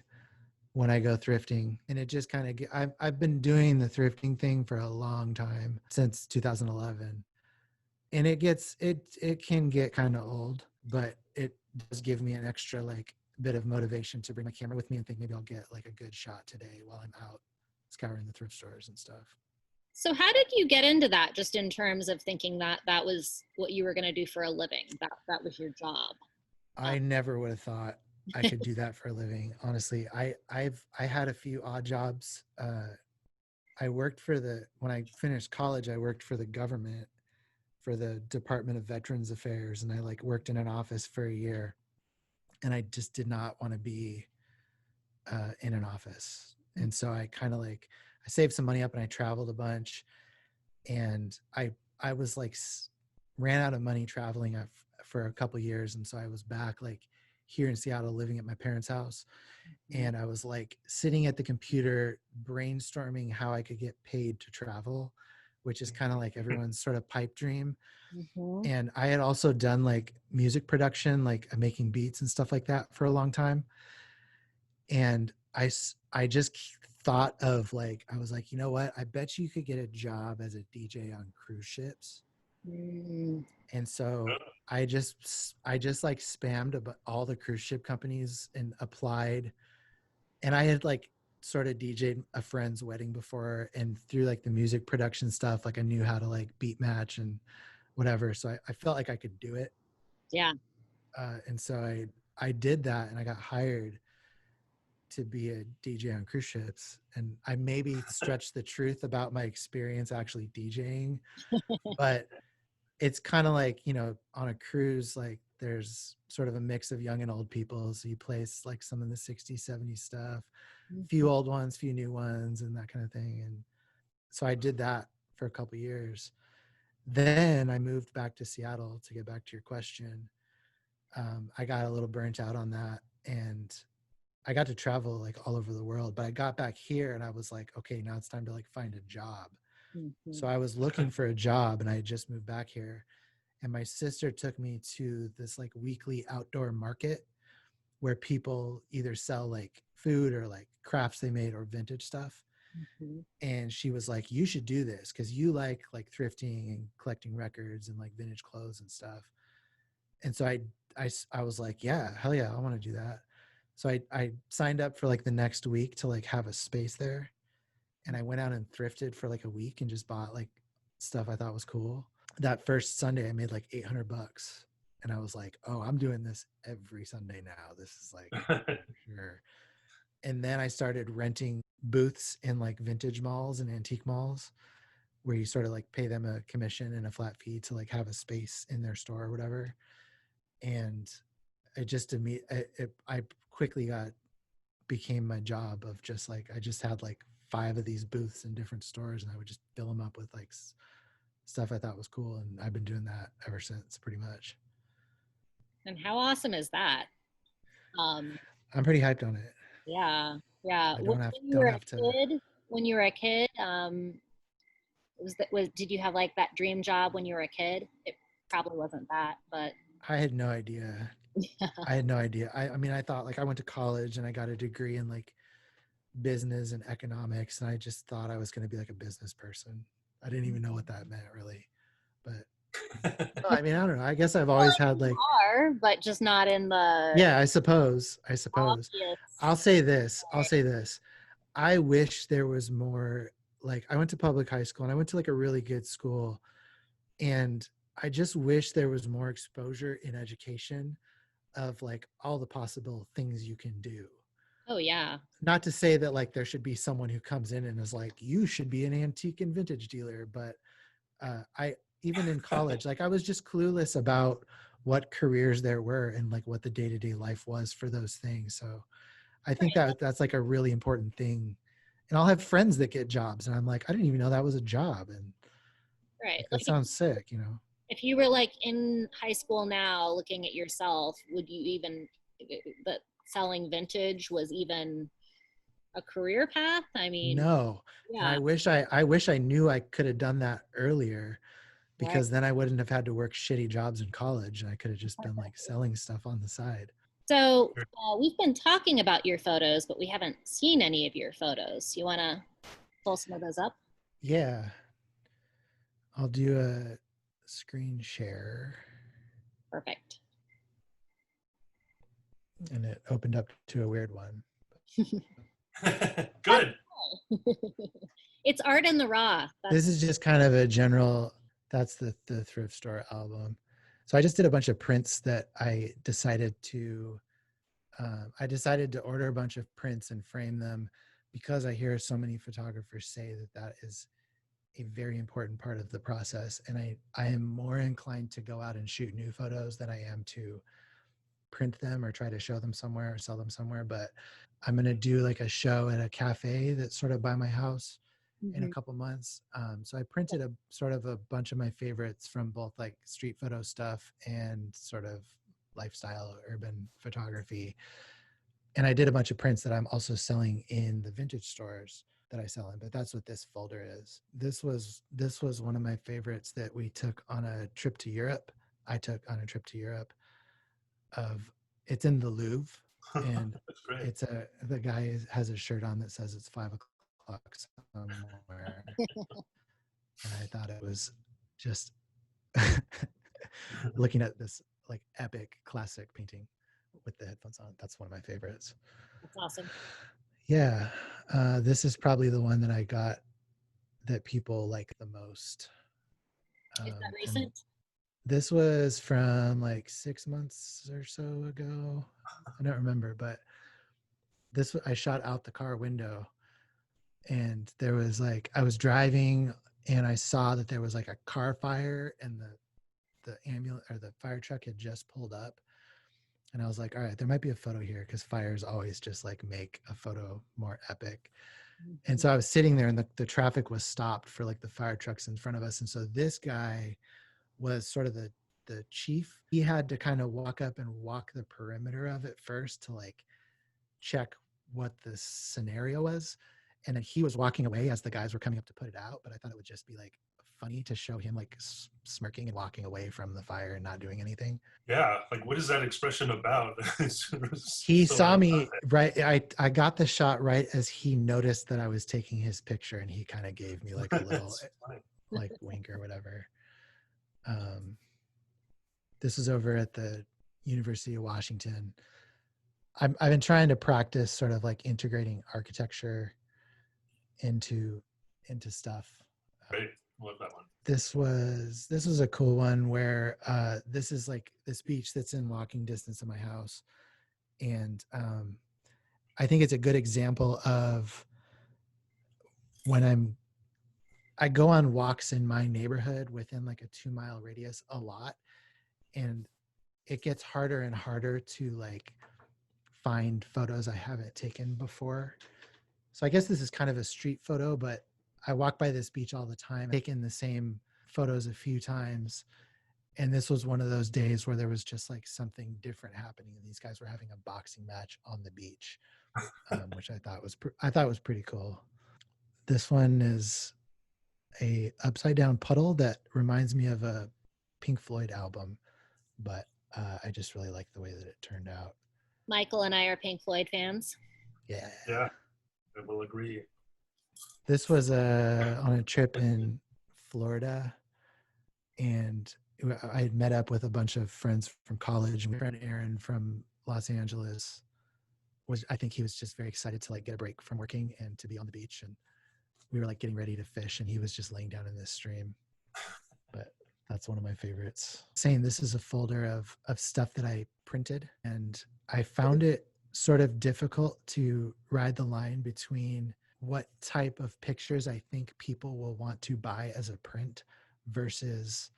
Speaker 2: when I go thrifting, and it just kind of, I've been doing the thrifting thing for a long time, since 2011. And it can get kind of old, but it does give me an extra like bit of motivation to bring my camera with me and think maybe I'll get like a good shot today while I'm out scouring the thrift stores and stuff.
Speaker 1: So how did you get into that, just in terms of thinking that that was what you were going to do for a living, that was your job?
Speaker 2: I never would have thought I could do that for a living. Honestly, I had a few odd jobs. I worked when I finished college, I worked for the government, for the Department of Veterans Affairs. And I like worked in an office for a year, and I just did not want to be in an office. And so I kind of like, I saved some money up and I traveled a bunch, and I was like, ran out of money traveling for a couple of years. And so I was back like here in Seattle living at my parents' house. And I was like sitting at the computer brainstorming how I could get paid to travel, which is kind of like everyone's sort of pipe dream. And I had also done like music production, like making beats and stuff like that for a long time. And I just thought of like, I was like, you know what? I bet you could get a job as a DJ on cruise ships.
Speaker 1: Mm.
Speaker 2: And so I just like spammed all the cruise ship companies and applied. And I had like sort of DJ'd a friend's wedding before, and through like the music production stuff, like I knew how to like beat match and whatever. So I felt like I could do it.
Speaker 1: Yeah.
Speaker 2: And so I did that, and I got hired to be a DJ on cruise ships. And I maybe stretched the truth about my experience actually DJing, but it's kind of like, you know, on a cruise, like there's sort of a mix of young and old people. So you play like some of the 60s, 70s stuff, few old ones, few new ones, and that kind of thing. And so I did that for a couple of years. Then I moved back to Seattle. To get back to your question, I got a little burnt out on that, and I got to travel like all over the world. But I got back here and I was like, okay, now it's time to like find a job. So I was looking for a job, and I had just moved back here, and my sister took me to this like weekly outdoor market where people either sell like food or like crafts they made or vintage stuff. And she was like, you should do this because you like thrifting and collecting records and like vintage clothes and stuff. And so I was like, yeah, hell yeah, I want to do that. So I signed up for like the next week to like have a space there. And I went out and thrifted for like a week and just bought like stuff I thought was cool. That first Sunday I made like $800. And I was like, oh, I'm doing this every Sunday now. This is like for sure. And then I started renting booths in like vintage malls and antique malls where you sort of like pay them a commission and a flat fee to like have a space in their store or whatever. And it just I quickly became my job of just like, I just had like 5 of these booths in different stores, and I would just fill them up with like stuff I thought was cool. And I've been doing that ever since, pretty much.
Speaker 1: And how awesome is that?
Speaker 2: I'm pretty hyped on it.
Speaker 1: Yeah. Yeah.
Speaker 2: I
Speaker 1: When you
Speaker 2: don't
Speaker 1: were
Speaker 2: have
Speaker 1: a
Speaker 2: to.
Speaker 1: kid, when you were a kid, did you have like that dream job when you were a kid? It probably wasn't that, but
Speaker 2: I had no idea. I had no idea. I mean, I thought like I went to college and I got a degree in like business and economics, and I just thought I was going to be like a business person. I didn't even know what that meant really. But no, I mean, I don't know. I guess I've always had like,
Speaker 1: but just not in the
Speaker 2: yeah, I suppose.
Speaker 1: obvious.
Speaker 2: I'll say this. I wish there was more. Like, I went to public high school and I went to like a really good school, and I just wish there was more exposure in education of like all the possible things you can do.
Speaker 1: Oh yeah.
Speaker 2: Not to say that like there should be someone who comes in and is like, you should be an antique and vintage dealer, but I even in college, like I was just clueless about what careers there were and like what the day-to-day life was for those things. So I think that that's like a really important thing. And I'll have friends that get jobs and I'm like, I didn't even know that was a job. And
Speaker 1: Right.
Speaker 2: like, that sounds sick, you know?
Speaker 1: If you were like in high school now looking at yourself, would you even that selling vintage was even a career path? I mean,
Speaker 2: No. And
Speaker 1: yeah.
Speaker 2: I wish I knew I could have done that earlier, because
Speaker 1: Right.
Speaker 2: then I wouldn't have had to work shitty jobs in college, and I could have just been like selling stuff on the side.
Speaker 1: So we've been talking about your photos, but we haven't seen any of your photos. You want to pull some of those up?
Speaker 2: Yeah. I'll do a screen share.
Speaker 1: Perfect.
Speaker 2: And it opened up to a weird one.
Speaker 3: Good.
Speaker 1: It's art in the raw.
Speaker 2: This is just kind of a general, that's the thrift store album. So I just did a bunch of prints that I decided to order a bunch of prints and frame them, because I hear so many photographers say that that is a very important part of the process. And I am more inclined to go out and shoot new photos than I am to print them or try to show them somewhere or sell them somewhere. But I'm going to do like a show at a cafe that's sort of by my house in a couple months. So I printed a sort of a bunch of my favorites from both like street photo stuff and sort of lifestyle urban photography. And I did a bunch of prints that I'm also selling in the vintage stores that I sell in, but that's what this folder is. This was one of my favorites that we took on a trip to Europe. I took on a trip to Europe. It's in the Louvre, and it's the guy has a shirt on that says it's 5 o'clock clock somewhere. And I thought it was just looking at this like epic classic painting with the headphones on. That's one of my favorites.
Speaker 1: That's awesome.
Speaker 2: Yeah. This is probably the one that I got that people like the most.
Speaker 1: Is that recent?
Speaker 2: This was from like 6 months or so ago. I don't remember, but I shot out the car window, and there was like, I was driving and I saw that there was like a car fire, and the ambulance or the fire truck had just pulled up. And I was like, all right, there might be a photo here, because fires always just like make a photo more epic. And so I was sitting there, and the traffic was stopped for like the fire trucks in front of us. And so this guy was sort of the chief. He had to kind of walk up and walk the perimeter of it first to like check what the scenario was. And then he was walking away as the guys were coming up to put it out. But I thought it would just be like funny to show him like smirking and walking away from the fire and not doing anything.
Speaker 3: Yeah, like what is that expression about?
Speaker 2: He saw me right. I got the shot right as he noticed that I was taking his picture, and he kind of gave me like a little like wink or whatever. This is over at the University of Washington. I've been trying to practice sort of like integrating architecture into stuff.
Speaker 3: Great, love that one.
Speaker 2: This was a cool one where this is like this beach that's in walking distance of my house, and I think it's a good example of when I go on walks in my neighborhood within like a 2-mile radius a lot, and it gets harder and harder to like find photos I haven't taken before. So I guess this is kind of a street photo, but I walk by this beach all the time, taken the same photos a few times. And this was one of those days where there was just like something different happening. And these guys were having a boxing match on the beach, which I thought was pretty cool. This one is a upside down puddle that reminds me of a Pink Floyd album, but I just really like the way that it turned out.
Speaker 1: Michael and I are Pink Floyd fans.
Speaker 2: Yeah.
Speaker 3: Yeah, I will agree.
Speaker 2: This was on a trip in Florida, and I had met up with a bunch of friends from college. My friend Aaron from Los Angeles I think he was just very excited to like get a break from working and to be on the beach. And we were like getting ready to fish, and he was just laying down in this stream. But that's one of my favorites. Saying this is a folder of stuff that I printed, and I found it sort of difficult to ride the line between what type of pictures I think people will want to buy as a print versus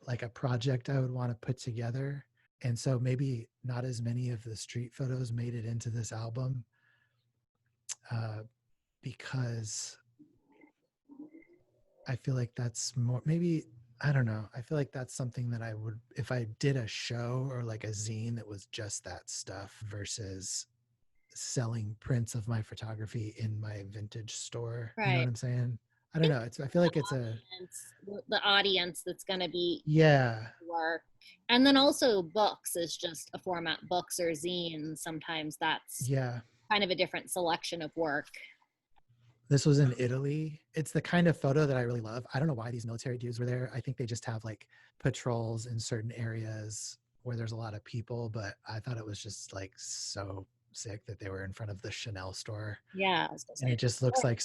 Speaker 2: like a project I would want to put together. And so maybe not as many of the street photos made it into this album because I feel like that's more, maybe, I don't know. I feel like that's something that I would, if I did a show or like a zine that was just that stuff versus selling prints of my photography in my vintage store.
Speaker 1: Right.
Speaker 2: You know what I'm saying? I don't know. I feel like it's
Speaker 1: the audience that's going to be work. And then also books is just a format, books or zines. Sometimes that's kind of a different selection of work.
Speaker 2: This was in Italy. It's the kind of photo that I really love. I don't know why these military dudes were there. I think they just have like patrols in certain areas where there's a lot of people, but I thought it was just like so sick that they were in front of the Chanel store.
Speaker 1: Yeah.
Speaker 2: And it just looks like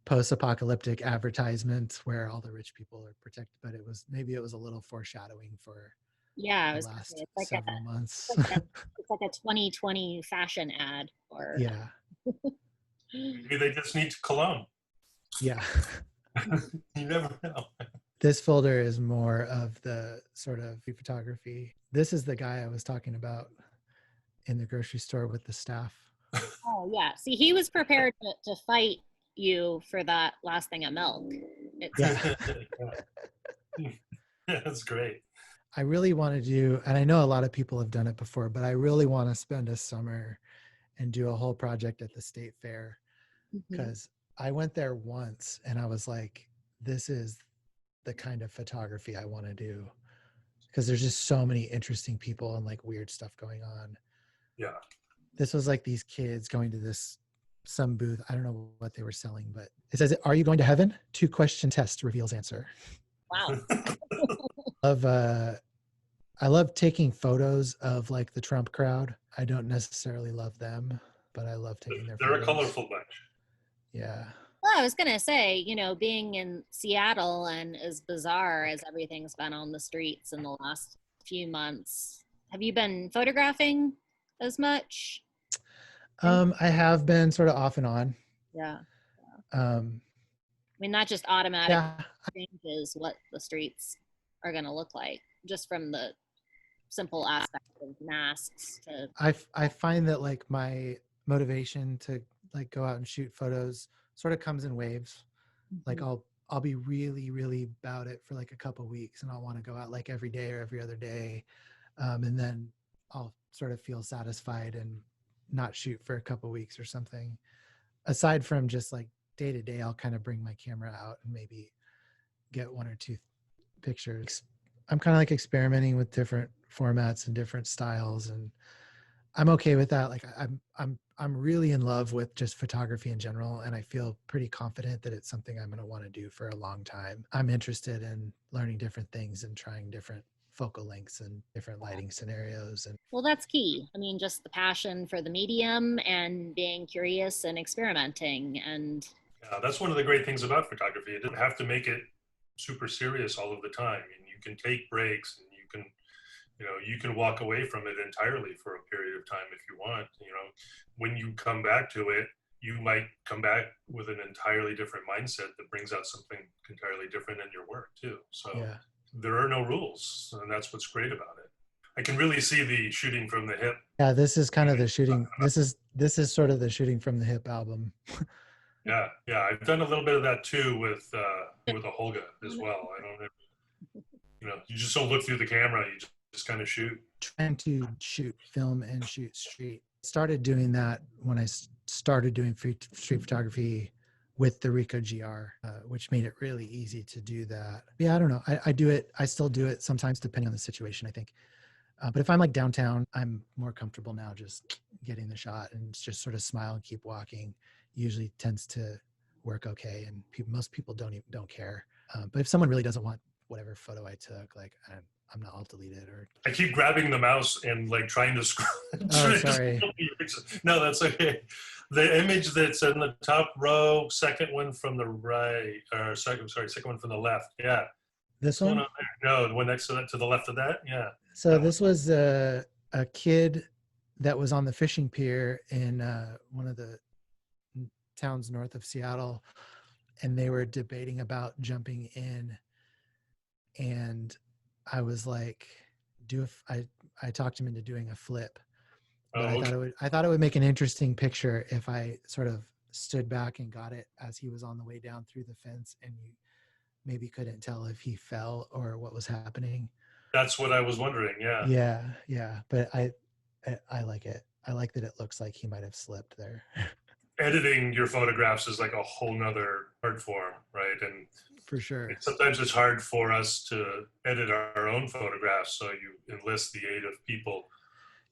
Speaker 2: post-apocalyptic advertisement where all the rich people are protected, but maybe it was a little foreshadowing for the last several months.
Speaker 1: It's like a 2020 fashion ad or
Speaker 3: maybe they just need cologne.
Speaker 2: Yeah.
Speaker 3: You never know.
Speaker 2: This folder is more of the sort of photography. This is the guy I was talking about in the grocery store with the staff.
Speaker 1: Oh yeah. See, he was prepared to fight you for that last thing of milk.
Speaker 3: That's great.
Speaker 2: I really want to do, and I know a lot of people have done it before, but I really want to spend a summer and do a whole project at the state fair, because I went there once and I was like, this is the kind of photography I want to do, because there's just so many interesting people and like weird stuff going on.
Speaker 3: Yeah.
Speaker 2: This was like these kids going to this some booth. I don't know what they were selling, but it says, "Are you going to heaven? 2-question test reveals answer."
Speaker 1: Wow.
Speaker 2: Of I love taking photos of like the Trump crowd. I don't necessarily love them, but I love taking their
Speaker 3: They're
Speaker 2: photos.
Speaker 3: a colorful bunch.
Speaker 2: Yeah.
Speaker 1: Well, I was going to say, you know, being in Seattle and as bizarre as everything's been on the streets in the last few months, have you been photographing as much?
Speaker 2: I have been sort of off and on.
Speaker 1: Yeah.
Speaker 2: Um,
Speaker 1: I mean, that just automatically
Speaker 2: yeah,
Speaker 1: changes what the streets are going to look like, just from the simple aspect of masks to.
Speaker 2: I find that like my motivation to like go out and shoot photos sort of comes in waves. Like I'll be really about it for like a couple weeks, and I'll want to go out like every day or every other day, and then I'll sort of feel satisfied and not shoot for a couple weeks or something. Aside from just like day to day, I'll kind of bring my camera out and maybe get 1 or 2 pictures. I'm kind of like experimenting with different formats and different styles, and I'm okay with that. Like I'm really in love with just photography in general, and I feel pretty confident that it's something I'm going to want to do for a long time. I'm interested in learning different things and trying different focal lengths and different lighting scenarios. And
Speaker 1: Well, that's key. I mean, just the passion for the medium and being curious and experimenting. And
Speaker 3: Yeah, that's one of the great things about photography. You don't have to make it super serious all of the time, and you can take breaks, and you can walk away from it entirely for a period of time if you want. When you come back to it, you might come back with an entirely different mindset that brings out something entirely different in your work too. So
Speaker 2: yeah,
Speaker 3: there are no rules, and that's what's great about it. I can really see the shooting from the hip.
Speaker 2: yeah, this is kind of the shooting. This is sort of the shooting from the hip album.
Speaker 3: Yeah, I've done a little bit of that too with a Holga as well. I don't know, you just don't look through the camera. You just kind of shoot.
Speaker 2: Trying to shoot film and shoot street. Started doing that when I started doing street photography with the Ricoh GR, which made it really easy to do that. Yeah, I don't know. I do it. I still do it sometimes depending on the situation, I think. But if I'm like downtown, I'm more comfortable now just getting the shot and just sort of smile and keep walking. Usually tends to work okay, and most people don't care. But if someone really doesn't want whatever photo I took, like I'm not, I'll delete it. Or
Speaker 3: I keep grabbing the mouse and like trying to scroll.
Speaker 2: Oh, sorry.
Speaker 3: No, that's okay. The image that's in the top row, second one from the right, or second one from the left. Yeah.
Speaker 2: This one?
Speaker 3: No, the one next to that, to the left of that. Yeah.
Speaker 2: So this was a kid that was on the fishing pier in one of the towns north of Seattle, and they were debating about jumping in, and I was like, I talked him into doing a flip, but I thought it would make an interesting picture if I sort of stood back and got it as he was on the way down through the fence, and you maybe couldn't tell if he fell or what was happening.
Speaker 3: That's what I was wondering. Yeah.
Speaker 2: Yeah. But I like it. I like that it looks like he might have slipped there.
Speaker 3: Editing your photographs is like a whole nother art form, right? And
Speaker 2: for sure,
Speaker 3: sometimes it's hard for us to edit our own photographs, so you enlist the aid of people.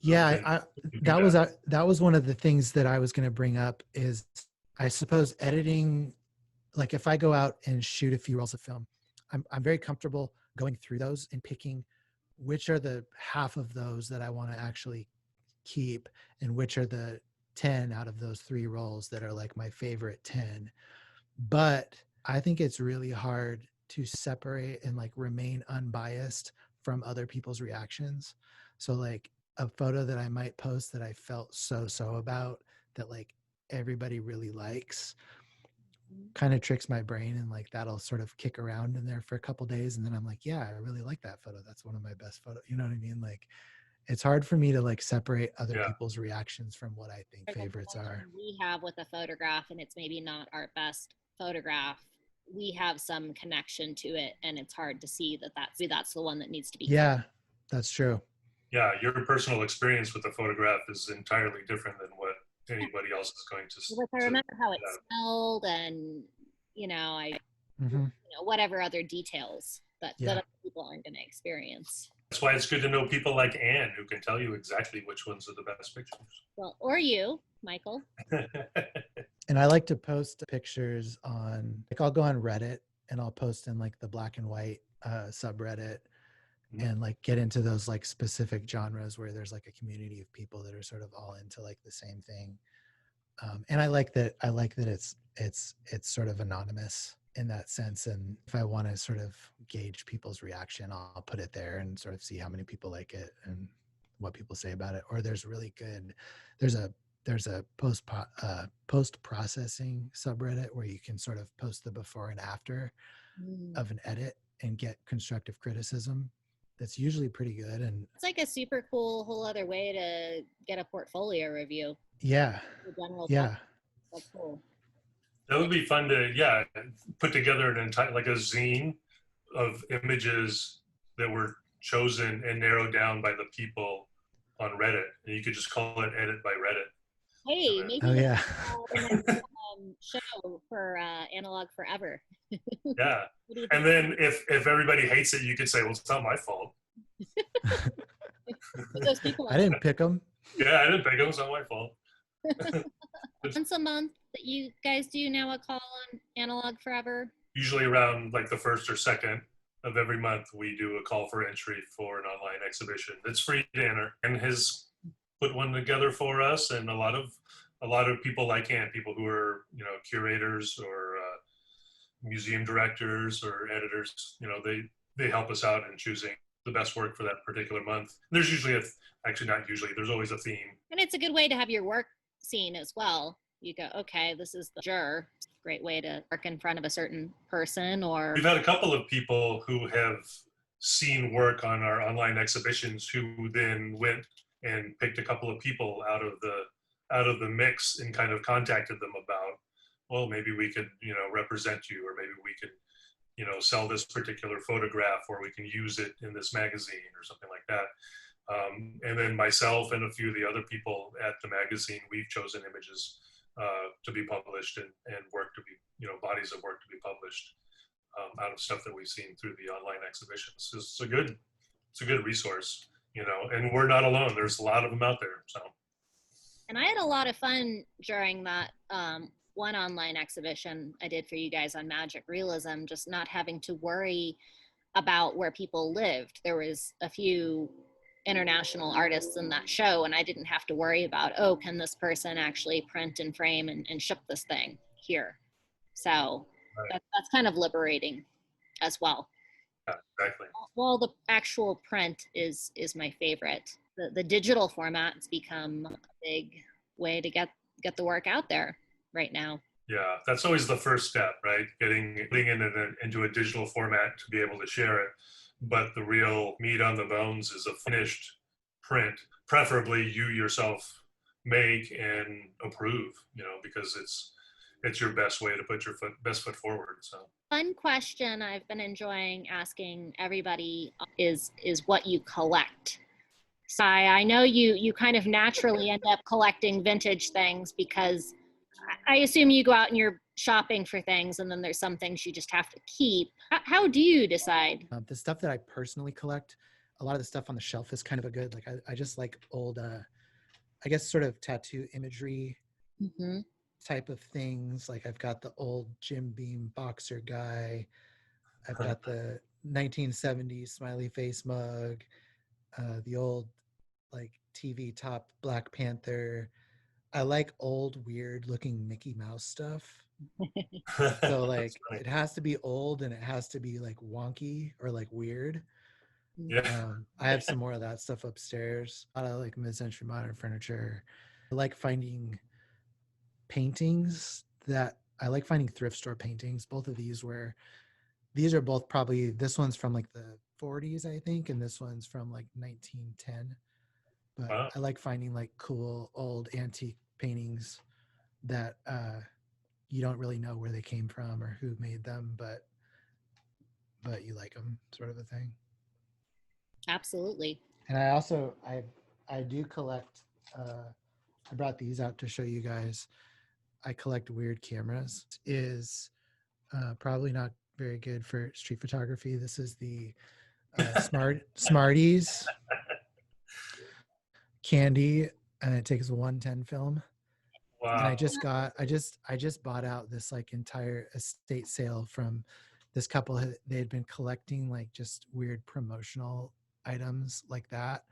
Speaker 2: Yeah, that was one of the things that I was going to bring up is, I suppose, editing. Like if I go out and shoot a few rolls of film, I'm very comfortable going through those and picking which are the half of those that I want to actually keep, and which are the 10 out of those 3 rolls that are like my favorite 10. But I think it's really hard to separate and like remain unbiased from other people's reactions. So like a photo that I might post that I felt so about, that like everybody really likes, kind of tricks my brain, and like that'll sort of kick around in there for a couple days, and then I'm like, yeah, I really like that photo. That's one of my best photos. You know what I mean? Like it's hard for me to like separate other people's reactions from what I think favorites are.
Speaker 1: We have with a photograph, and it's maybe not our best photograph, we have some connection to it, and it's hard to see that that's the one that needs to be.
Speaker 2: Yeah, that's true.
Speaker 3: Yeah, your personal experience with the photograph is entirely different than what anybody else is going to see.
Speaker 1: I remember how it smelled, and whatever other details that other people aren't going to experience.
Speaker 3: That's why it's good to know people like Anne, who can tell you exactly which ones are the best pictures.
Speaker 1: Well, or you, Michael.
Speaker 2: And I like to post pictures on, like I'll go on Reddit and I'll post in like the black and white subreddit and like get into those like specific genres where there's like a community of people that are sort of all into like the same thing. And I like that it's sort of anonymous in that sense. And if I want to sort of gauge people's reaction, I'll put it there and sort of see how many people like it and what people say about it. Or there's a post processing subreddit where you can sort of post the before and after of an edit and get constructive criticism. That's usually pretty good. And
Speaker 1: it's like a super cool whole other way to get a portfolio review.
Speaker 2: Yeah. Yeah.
Speaker 1: That's cool.
Speaker 3: That would be fun to, put together an entire, like a zine of images that were chosen and narrowed down by the people on Reddit. And you could just call it Edit by Reddit.
Speaker 1: Hey, maybe
Speaker 2: oh yeah,
Speaker 1: show for Analog Forever.
Speaker 3: Yeah, and then if everybody hates it, you could say, "Well, it's not my fault."
Speaker 1: Those people
Speaker 2: I didn't pick them.
Speaker 3: Yeah, I didn't pick them. It's not my fault.
Speaker 1: Once a month that you guys do now a call on Analog Forever.
Speaker 3: Usually around like the 1st or 2nd of every month, we do a call for entry for an online exhibition. It's free to enter, and has put one together for us. And a lot of people like Ant, people who are curators or museum directors or editors, they help us out in choosing the best work for that particular month. There's usually there's always a theme.
Speaker 1: And it's a good way to have your work seen as well. You go, okay, this is the juror. Great way to work in front of a certain person. Or
Speaker 3: we've had a couple of people who have seen work on our online exhibitions who then went and picked a couple of people out of the mix and kind of contacted them about, well, maybe we could, represent you, or maybe we could, sell this particular photograph, or we can use it in this magazine or something like that. And then myself and a few of the other people at the magazine, we've chosen images to be published and work to be, bodies of work to be published out of stuff that we've seen through the online exhibitions. It's a good resource, and we're not alone. There's a lot of them out there. So.
Speaker 1: And I had a lot of fun during that one online exhibition I did for you guys on magic realism, just not having to worry about where people lived. There was a few international artists in that show, and I didn't have to worry about, can this person actually print and frame and ship this thing here? So right. That's kind of liberating as well.
Speaker 3: Yeah, exactly.
Speaker 1: Well, the actual print is my favorite. The digital format's become a big way to get the work out there right now.
Speaker 3: Yeah, that's always the first step, right? Putting it into a digital format to be able to share it. But the real meat on the bones is a finished print, preferably you yourself make and approve, because it's your best way to put your best foot forward. So,
Speaker 1: fun question I've been enjoying asking everybody is what you collect. So I know you kind of naturally end up collecting vintage things, because I assume you go out and you're shopping for things, and then there's some things you just have to keep. How do you decide?
Speaker 2: The stuff that I personally collect, a lot of the stuff on the shelf is kind of a good, like I just like old, I guess sort of tattoo imagery type of things. Like I've got the old Jim Beam boxer guy. I've got the 1970s smiley face mug, the old like TV top Black Panther. I like old, weird looking Mickey Mouse stuff. So like it has to be old and it has to be like wonky or like weird.
Speaker 3: Yeah.
Speaker 2: I have some more of that stuff upstairs. A lot of like mid-century modern furniture. I like finding paintings I like finding thrift store paintings. Both of these are both probably, this one's from like the 40s, I think, and this one's from like 1910. But wow. I like finding like cool old antique paintings that you don't really know where they came from or who made them, but you like them, sort of a thing.
Speaker 1: Absolutely.
Speaker 2: And I also I do collect. I brought these out to show you guys. I collect weird cameras. It is probably not very good for street photography. This is the Smarties Candy, and it takes a 110 film. And
Speaker 3: Wow.
Speaker 2: I just bought out this like entire estate sale from this couple. They had been collecting like just weird promotional items like that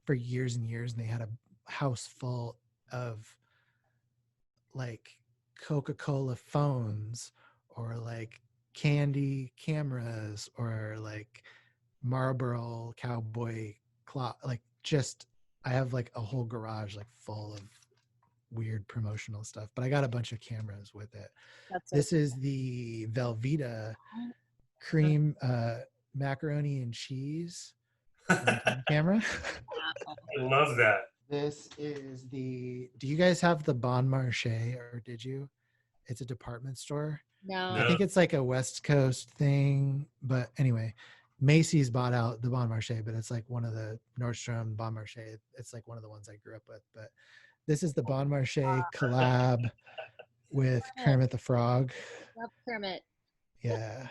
Speaker 2: for years and years, and they had a house full of like Coca-Cola phones or like candy cameras or like Marlboro cowboy clock. Like just I have like a whole garage like full of weird promotional stuff, but I got a bunch of cameras with it.
Speaker 1: That's so
Speaker 2: This is the Velveeta cream macaroni and cheese camera.
Speaker 1: cool.
Speaker 3: I love that.
Speaker 2: This is the, do you guys have the Bon Marché, or did you? It's a department store.
Speaker 1: No.
Speaker 2: I think it's like a West Coast thing, but anyway, Macy's bought out the Bon Marché, but it's like one of the Nordstrom Bon Marché. It's like one of the ones I grew up with, but this is the Bon Marché collab with Kermit the Frog.
Speaker 1: Love Kermit.
Speaker 2: Yeah.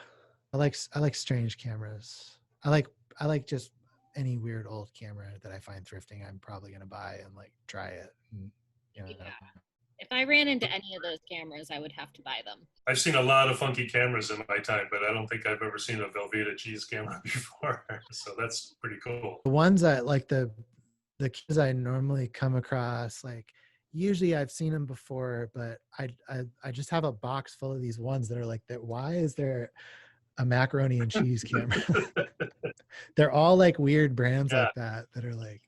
Speaker 2: I like strange cameras. I like just any weird old camera that I find thrifting, I'm probably gonna buy and like try it. And, you know.
Speaker 1: Yeah. If I ran into any of those cameras, I would have to buy them.
Speaker 3: I've seen a lot of funky cameras in my time, but I don't think I've ever seen a Velveeta cheese camera before. So that's pretty cool.
Speaker 2: The ones that like the kids I normally come across, like usually I've seen them before, but I just have a box full of these ones that are like that. Why is there a macaroni and cheese camera? They're all like weird brands like that are like,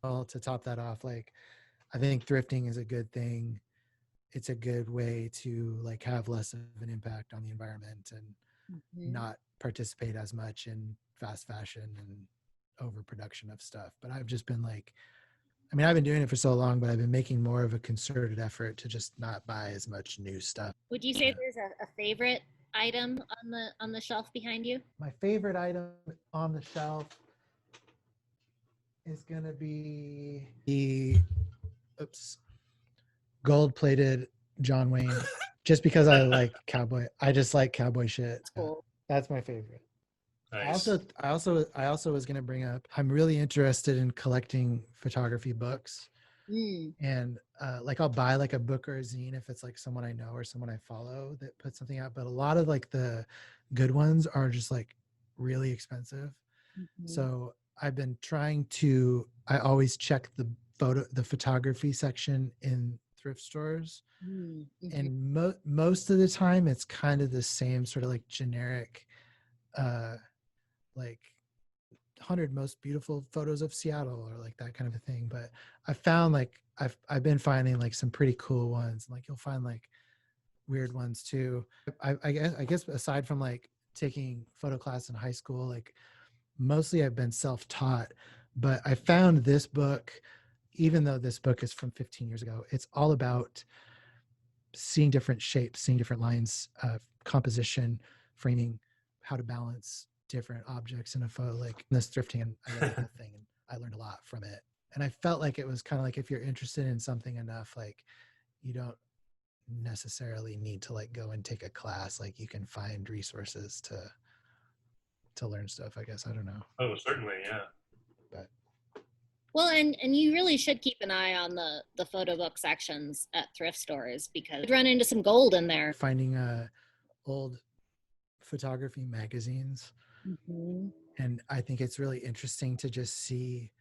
Speaker 2: well, to top that off, like I think thrifting is a good thing. It's a good way to like have less of an impact on the environment and not participate as much in fast fashion and overproduction of stuff. But I've just been like, I mean, I've been doing it for so long, but I've been making more of a concerted effort to just not buy as much new stuff.
Speaker 1: Would you say there's a favorite item on the shelf behind you?
Speaker 2: My favorite item on the shelf is gonna be the gold-plated John Wayne, just because I like cowboy. I just like cowboy shit.
Speaker 1: That's cool.
Speaker 2: That's my favorite.
Speaker 3: Nice.
Speaker 2: I also was gonna bring up, I'm really interested in collecting photography books. And like I'll buy like a book or a zine if it's like someone I know or someone I follow that puts something out, but a lot of like the good ones are just like really expensive. So I've been trying to, I always check the photography section in thrift stores, and most of the time it's kind of the same sort of like generic like 100 most beautiful photos of Seattle or like that kind of a thing. But I found like I've been finding like some pretty cool ones. Like you'll find like weird ones too. I guess aside from like taking photo class in high school, like mostly I've been self-taught. But I found this book, even though this book is from 15 years ago, it's all about seeing different shapes, seeing different lines, composition, framing, how to balance different objects in a photo. Like this thrifting, and I read the whole thing and I learned a lot from it. And I felt like it was kind of like, if you're interested in something enough, like you don't necessarily need to like go and take a class. Like you can find resources to learn stuff, I guess. I don't know.
Speaker 3: Oh, certainly, yeah.
Speaker 2: But
Speaker 1: well, and you really should keep an eye on the photo book sections at thrift stores, because you'd run into some gold in there.
Speaker 2: Finding old photography magazines. And I think it's really interesting to just see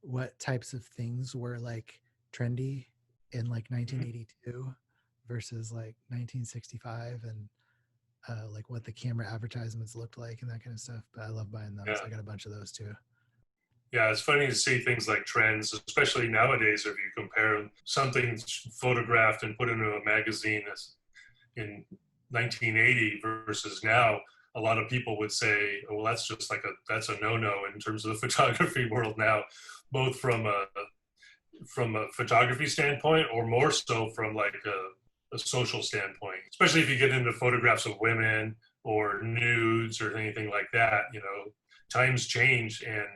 Speaker 2: what types of things were like trendy in like 1982 versus like 1965, and like what the camera advertisements looked like and that kind of stuff. But I love buying those. I got a bunch of those too.
Speaker 3: Yeah, it's funny to see things like trends, especially nowadays. If you compare something photographed and put into a magazine in 1980 versus now, a lot of people would say, oh, well, that's just like that's a no-no in terms of the photography world now, both from a photography standpoint, or more so from like a social standpoint, especially if you get into photographs of women or nudes or anything like that. You know, times change and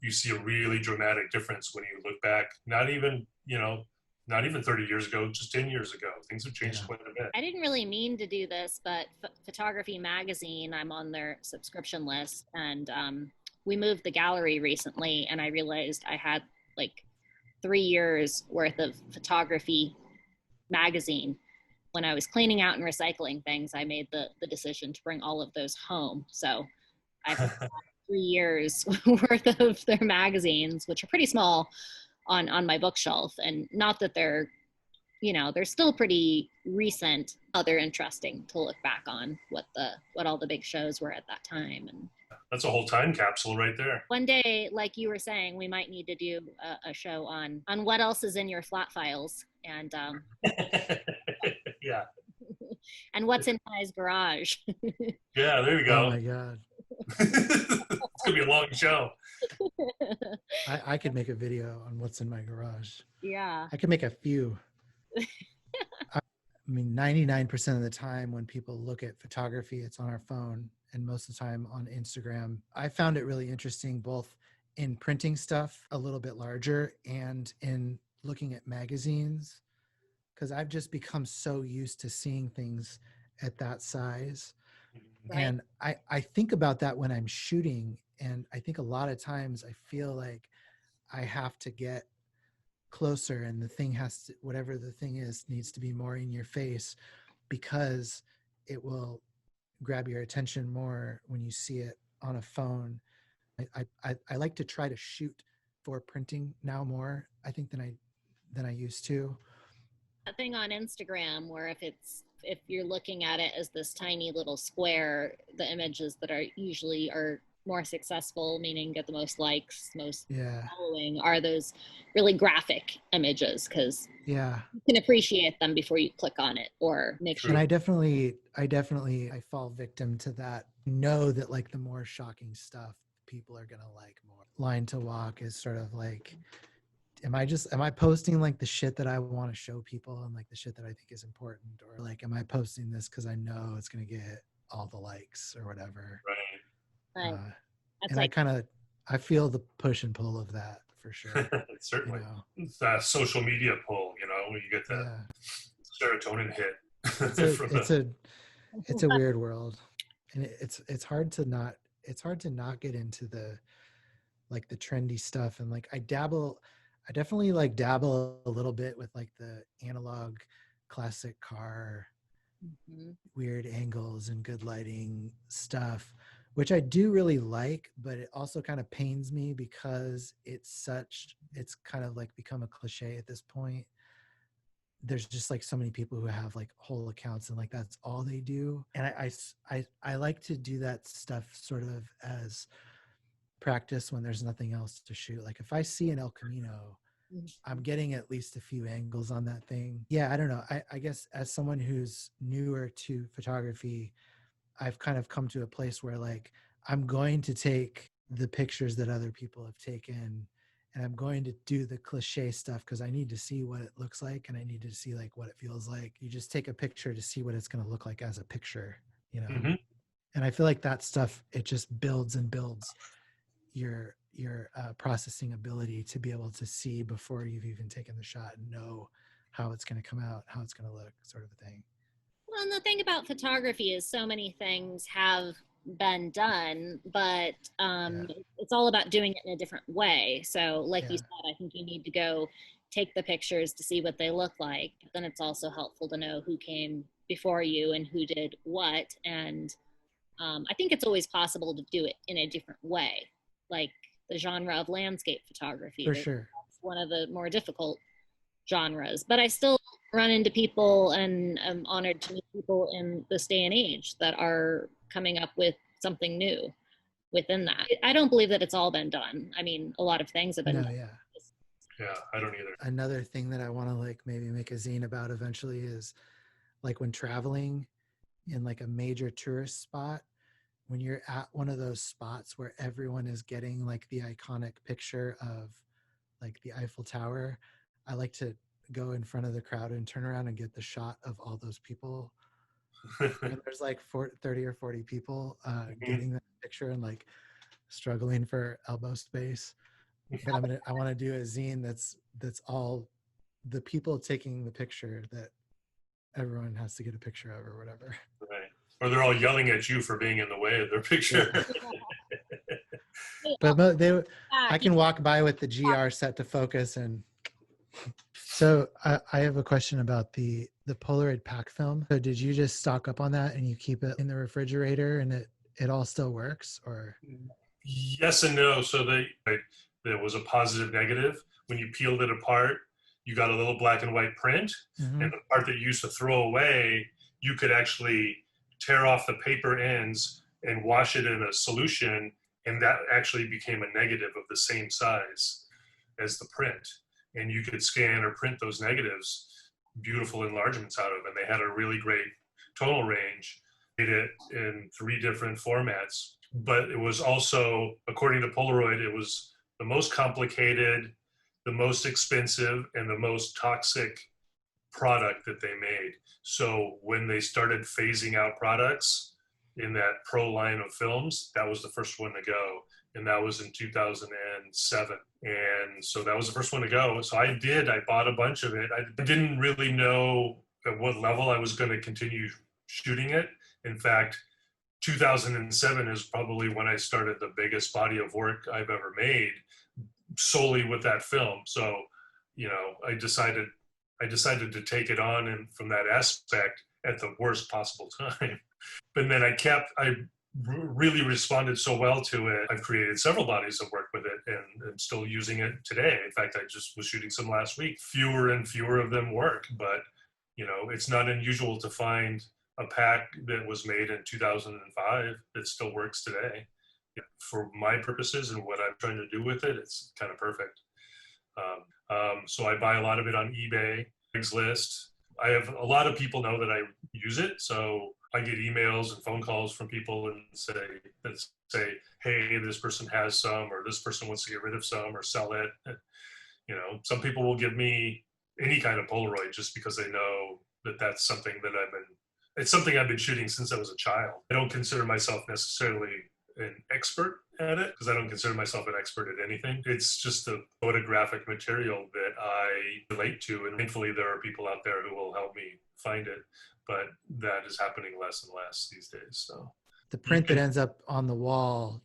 Speaker 3: you see a really dramatic difference when you look back, not even 30 years ago, just 10 years ago. Things have changed quite a bit.
Speaker 1: I didn't really mean to do this, but Photography Magazine, I'm on their subscription list, and we moved the gallery recently, and I realized I had like 3 years worth of photography magazine. When I was cleaning out and recycling things, I made the decision to bring all of those home. So I've had 3 years worth of their magazines, which are pretty small, on my bookshelf. And not that they're, you know, they're still pretty recent. They're interesting to look back on what all the big shows were at that time. And
Speaker 3: that's a whole time capsule right there.
Speaker 1: one day, like you were saying, we might need to do a show on what else is in your flat files, and
Speaker 3: yeah,
Speaker 1: and what's in Ty's garage.
Speaker 3: yeah, there you go.
Speaker 2: Oh my God.
Speaker 3: It's gonna be a long show.
Speaker 2: I could make a video on what's in my garage.
Speaker 1: Yeah.
Speaker 2: I could make a few. I mean, 99% of the time when people look at photography, it's on our phone, and most of the time on Instagram. I found it really interesting, both in printing stuff a little bit larger and in looking at magazines, because I've just become so used to seeing things at that size.
Speaker 1: Right.
Speaker 2: And I think about that when I'm shooting, and I think a lot of times I feel like I have to get closer, and the thing has to, whatever the thing is, needs to be more in your face, because it will grab your attention more when you see it on a phone. I like to try to shoot for printing now more, I think, than I used to.
Speaker 1: That thing on Instagram where if you're looking at it as this tiny little square, the images that are usually more successful, meaning get the most likes, most following, are those really graphic images, because you can appreciate them before you click on it or make sure.
Speaker 2: And I definitely I fall victim to that. Know that like the more shocking stuff people are gonna like more. Line to walk is sort of like, am I posting like the shit that I want to show people and like the shit that I think is important, or like am I posting this because I know it's gonna get all the likes or whatever?
Speaker 3: Right.
Speaker 2: And I feel the push and pull of that for sure.
Speaker 3: Certainly.
Speaker 2: You know?
Speaker 3: It's that social media pull, you know, when you get that serotonin hit.
Speaker 2: It's a weird world, and it's hard to not get into the like the trendy stuff. And like I definitely like dabble a little bit with like the analog classic car, weird angles and good lighting stuff, which I do really like, but it also kind of pains me because it's kind of like become a cliche at this point. There's just like so many people who have like whole accounts and like that's all they do. And I like to do that stuff sort of as practice when there's nothing else to shoot. Like if I see an El Camino, I'm getting at least a few angles on that thing. Yeah, I don't know. I guess as someone who's newer to photography, I've kind of come to a place where like I'm going to take the pictures that other people have taken, and I'm going to do the cliche stuff because I need to see what it looks like, and I need to see like what it feels like. You just take a picture to see what it's going to look like as a picture, you know? And I feel like that stuff, it just builds and builds your processing ability to be able to see before you've even taken the shot and know how it's going to come out, how it's going to look, sort of a thing.
Speaker 1: Well, and the thing about photography is so many things have been done, but it's all about doing it in a different way. So like you said, I think you need to go take the pictures to see what they look like. But then it's also helpful to know who came before you and who did what. And I think it's always possible to do it in a different way, like the genre of landscape photography.
Speaker 2: For sure.
Speaker 1: That's one of the more difficult genres, but I still run into people, and I'm honored to meet people in this day and age that are coming up with something new within that. I don't believe that it's all been done. I mean, a lot of things have been done.
Speaker 3: Yeah, I don't either.
Speaker 2: Another thing that I want to like maybe make a zine about eventually is like when traveling in like a major tourist spot, when you're at one of those spots where everyone is getting like the iconic picture of like the Eiffel Tower, I like to go in front of the crowd and turn around and get the shot of all those people. And there's like 30 or 40 people getting that picture and like struggling for elbow space. But I want to do a zine that's all the people taking the picture that everyone has to get a picture of or whatever.
Speaker 3: Right. Or they're all yelling at you for being in the way of their picture.
Speaker 2: But I can walk by with the GR set to focus and So I have a question about the Polaroid pack film. So did you just stock up on that and you keep it in the refrigerator and it all still works, or?
Speaker 3: Yes and no. So there was a positive negative. When you peeled it apart, you got a little black and white print,
Speaker 2: Mm-hmm.
Speaker 3: and the part that you used to throw away, you could actually tear off the paper ends and wash it in a solution, and that actually became a negative of the same size as the print. And you could scan or print those negatives, beautiful enlargements out of them. And they had a really great tonal range. Did it in 3 different formats. But it was also, according to Polaroid, it was the most complicated, the most expensive, and the most toxic product that they made. So when they started phasing out products in that pro line of films, that was the first one to go. And that was in 2007. And so that was the first one to go. So I bought a bunch of it. I didn't really know at what level I was going to continue shooting it. In fact, 2007 is probably when I started the biggest body of work I've ever made solely with that film. So, you know, I decided to take it on and from that aspect at the worst possible time. But then I really responded so well to it. I've created several bodies of work with it and I'm still using it today. In fact, I just was shooting some last week. Fewer and fewer of them work, but you know, it's not unusual to find a pack that was made in 2005 that still works today. For my purposes and what I'm trying to do with it, it's kind of perfect. So I buy a lot of it on eBay, Craigslist. I have a lot of people know that I use it, so I get emails and phone calls from people and say, hey, this person has some, or this person wants to get rid of some or sell it. You know, some people will give me any kind of Polaroid just because they know that that's something that it's something I've been shooting since I was a child. I don't consider myself necessarily an expert at it because I don't consider myself an expert at anything. It's just a photographic material that I relate to, and thankfully there are people out there who will help me find it, but that is happening less and less these days. So
Speaker 2: the print that ends up on the wall,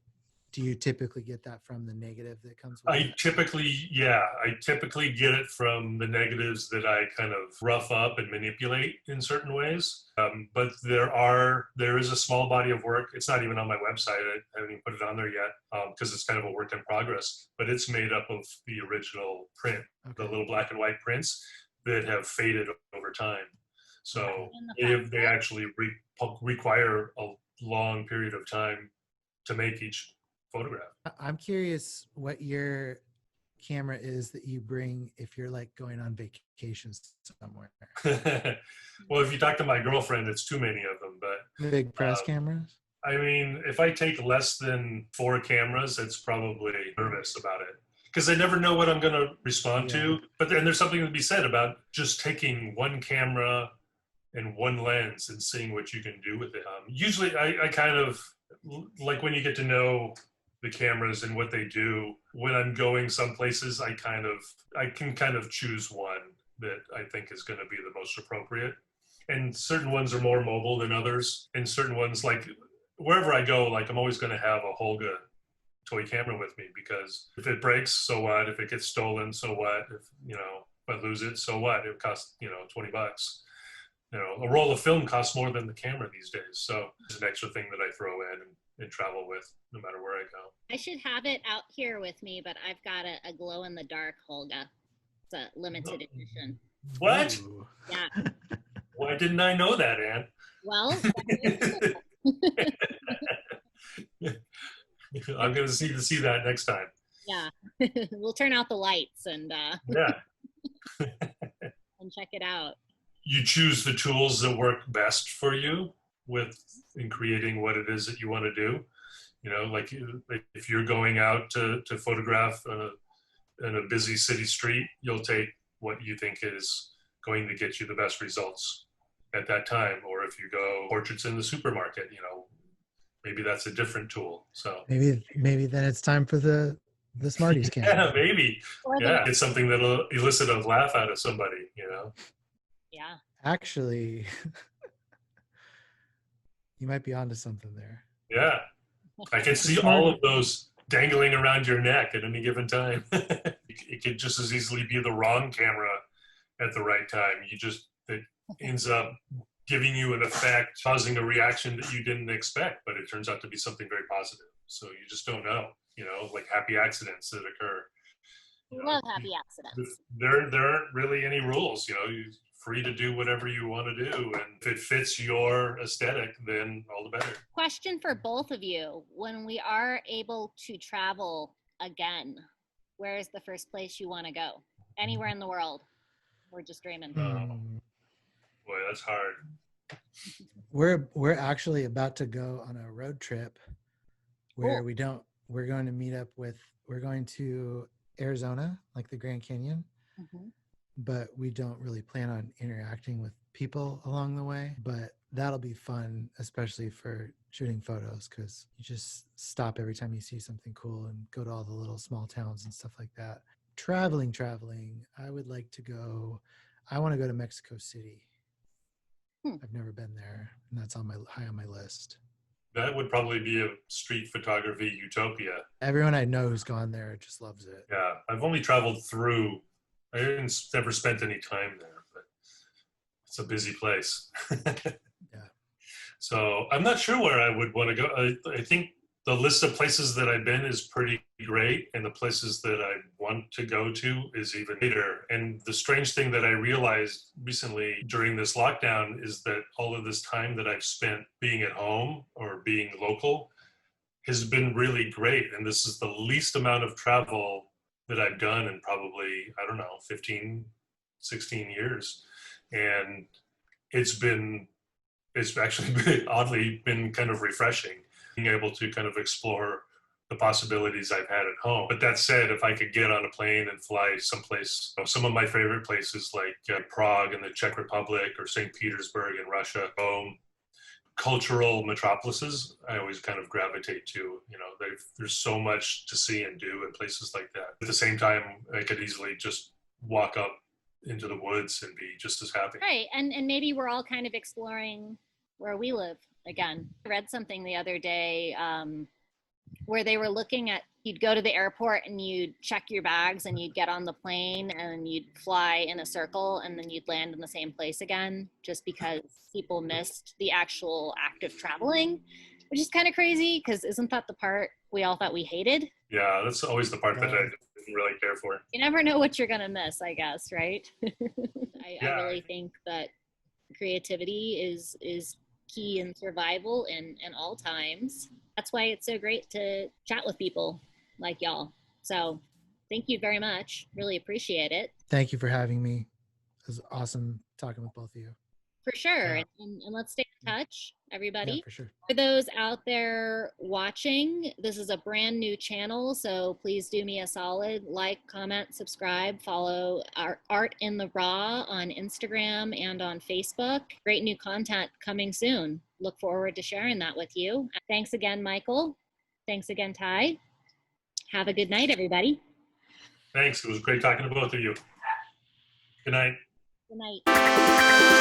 Speaker 2: do you typically get that from the negative that comes with it? I
Speaker 3: typically get it from the negatives that I kind of rough up and manipulate in certain ways. But there is a small body of work. It's not even on my website. I haven't even put it on there yet because it's kind of a work in progress. But it's made up of the original print, the little black and white prints that have faded over time. So they actually require a long period of time to make each photograph.
Speaker 2: I'm curious what your camera is that you bring if you're like going on vacations somewhere.
Speaker 3: Well, if you talk to my girlfriend, it's too many of them, but
Speaker 2: big press cameras.
Speaker 3: I mean, if I take less than 4 cameras, it's probably nervous about it because I never know what I'm going to respond to. But then there's something to be said about just taking one camera and one lens and seeing what you can do with it. Usually I kind of like when you get to know the cameras and what they do. When I'm going some places, I can kind of choose one that I think is going to be the most appropriate. And certain ones are more mobile than others. And certain ones, like wherever I go, like I'm always going to have a Holga toy camera with me because if it breaks, so what? If it gets stolen, so what? If I lose it, so what? It costs, $20. A roll of film costs more than the camera these days. So it's an extra thing that I throw in and travel with no matter where I go.
Speaker 1: I should have it out here with me, but I've got a glow in the dark Holga. It's a limited edition.
Speaker 3: What?
Speaker 2: Ooh.
Speaker 1: Yeah.
Speaker 3: Why didn't I know that, Anne?
Speaker 1: Well,
Speaker 3: I'm going to see that next time.
Speaker 1: Yeah. We'll turn out the lights and
Speaker 3: yeah.
Speaker 1: and check it out.
Speaker 3: You choose the tools that work best for you in creating what it is that you want to do. Like if you're going out to photograph in a busy city street, you'll take what you think is going to get you the best results at that time. Or if you go portraits in the supermarket, maybe that's a different tool. So
Speaker 2: maybe then it's time for the Smarties camera.
Speaker 3: Yeah, maybe. Yeah, it's something that'll elicit a laugh out of somebody,
Speaker 1: Yeah.
Speaker 2: Actually, you might be onto something there.
Speaker 3: Yeah. I can see all of those dangling around your neck at any given time. It could just as easily be the wrong camera at the right time. That ends up giving you an effect, causing a reaction that you didn't expect, but it turns out to be something very positive. So you just don't know, like happy accidents that occur.
Speaker 1: Love happy accidents.
Speaker 3: There aren't really any rules, you're free to do whatever you want to do. And if it fits your aesthetic, then all the better.
Speaker 1: Question for both of you. When we are able to travel again, where is the first place you want to go? Anywhere in the world? We're just dreaming.
Speaker 3: Boy, that's hard.
Speaker 2: We're actually about to go on a road trip where
Speaker 1: Cool.
Speaker 2: we're going to meet up with, we're going to Arizona, like the Grand Canyon, but we don't really plan on interacting with people along the way, but that'll be fun, especially for shooting photos, because you just stop every time you see something cool and go to all the little small towns and stuff like that. Traveling, I would like to go, I want to go to Mexico City. I've never been there, and that's high on my list.
Speaker 3: That would probably be a street photography utopia.
Speaker 2: Everyone I know who's gone there just loves it.
Speaker 3: Yeah, I've only traveled through. I never spent any time there, but it's a busy place.
Speaker 2: Yeah.
Speaker 3: So I'm not sure where I would want to go. I think the list of places that I've been is pretty great, and the places that I want to go to is even greater. And the strange thing that I realized recently during this lockdown is that all of this time that I've spent being at home or being local has been really great. And this is the least amount of travel that I've done in probably, 15, 16 years. And it's actually been, oddly been kind of refreshing, being able to kind of explore the possibilities I've had at home. But that said, if I could get on a plane and fly someplace, some of my favorite places like Prague in the Czech Republic or St. Petersburg in Russia, cultural metropolises, I always kind of gravitate to. There's so much to see and do in places like that. At the same time, I could easily just walk up into the woods and be just as happy.
Speaker 1: Right, and maybe we're all kind of exploring where we live again. I read something the other day where they were looking at, you'd go to the airport and you'd check your bags and you'd get on the plane and you'd fly in a circle and then you'd land in the same place again, just because people missed the actual act of traveling, which is kind of crazy, because isn't that the part we all thought we hated?
Speaker 3: Yeah, that's always the part that I didn't really care for.
Speaker 1: You never know what you're going to miss, I guess, right? I really think that creativity is key in survival in all times. That's why it's so great to chat with people like y'all. So thank you very much. Really appreciate it.
Speaker 2: Thank you for having me. It was awesome talking with both of you.
Speaker 1: For sure. Yeah. And let's stay in touch, everybody.
Speaker 2: Yeah, for sure.
Speaker 1: For those out there watching, this is a brand new channel, so please do me a solid, like, comment, subscribe, follow our Art in the Raw on Instagram and on Facebook. Great new content coming soon. Look forward to sharing that with you. Thanks again, Michael. Thanks again, Ty. Have a good night, everybody.
Speaker 3: Thanks. It was great talking to both of you. Good night.
Speaker 1: Good night.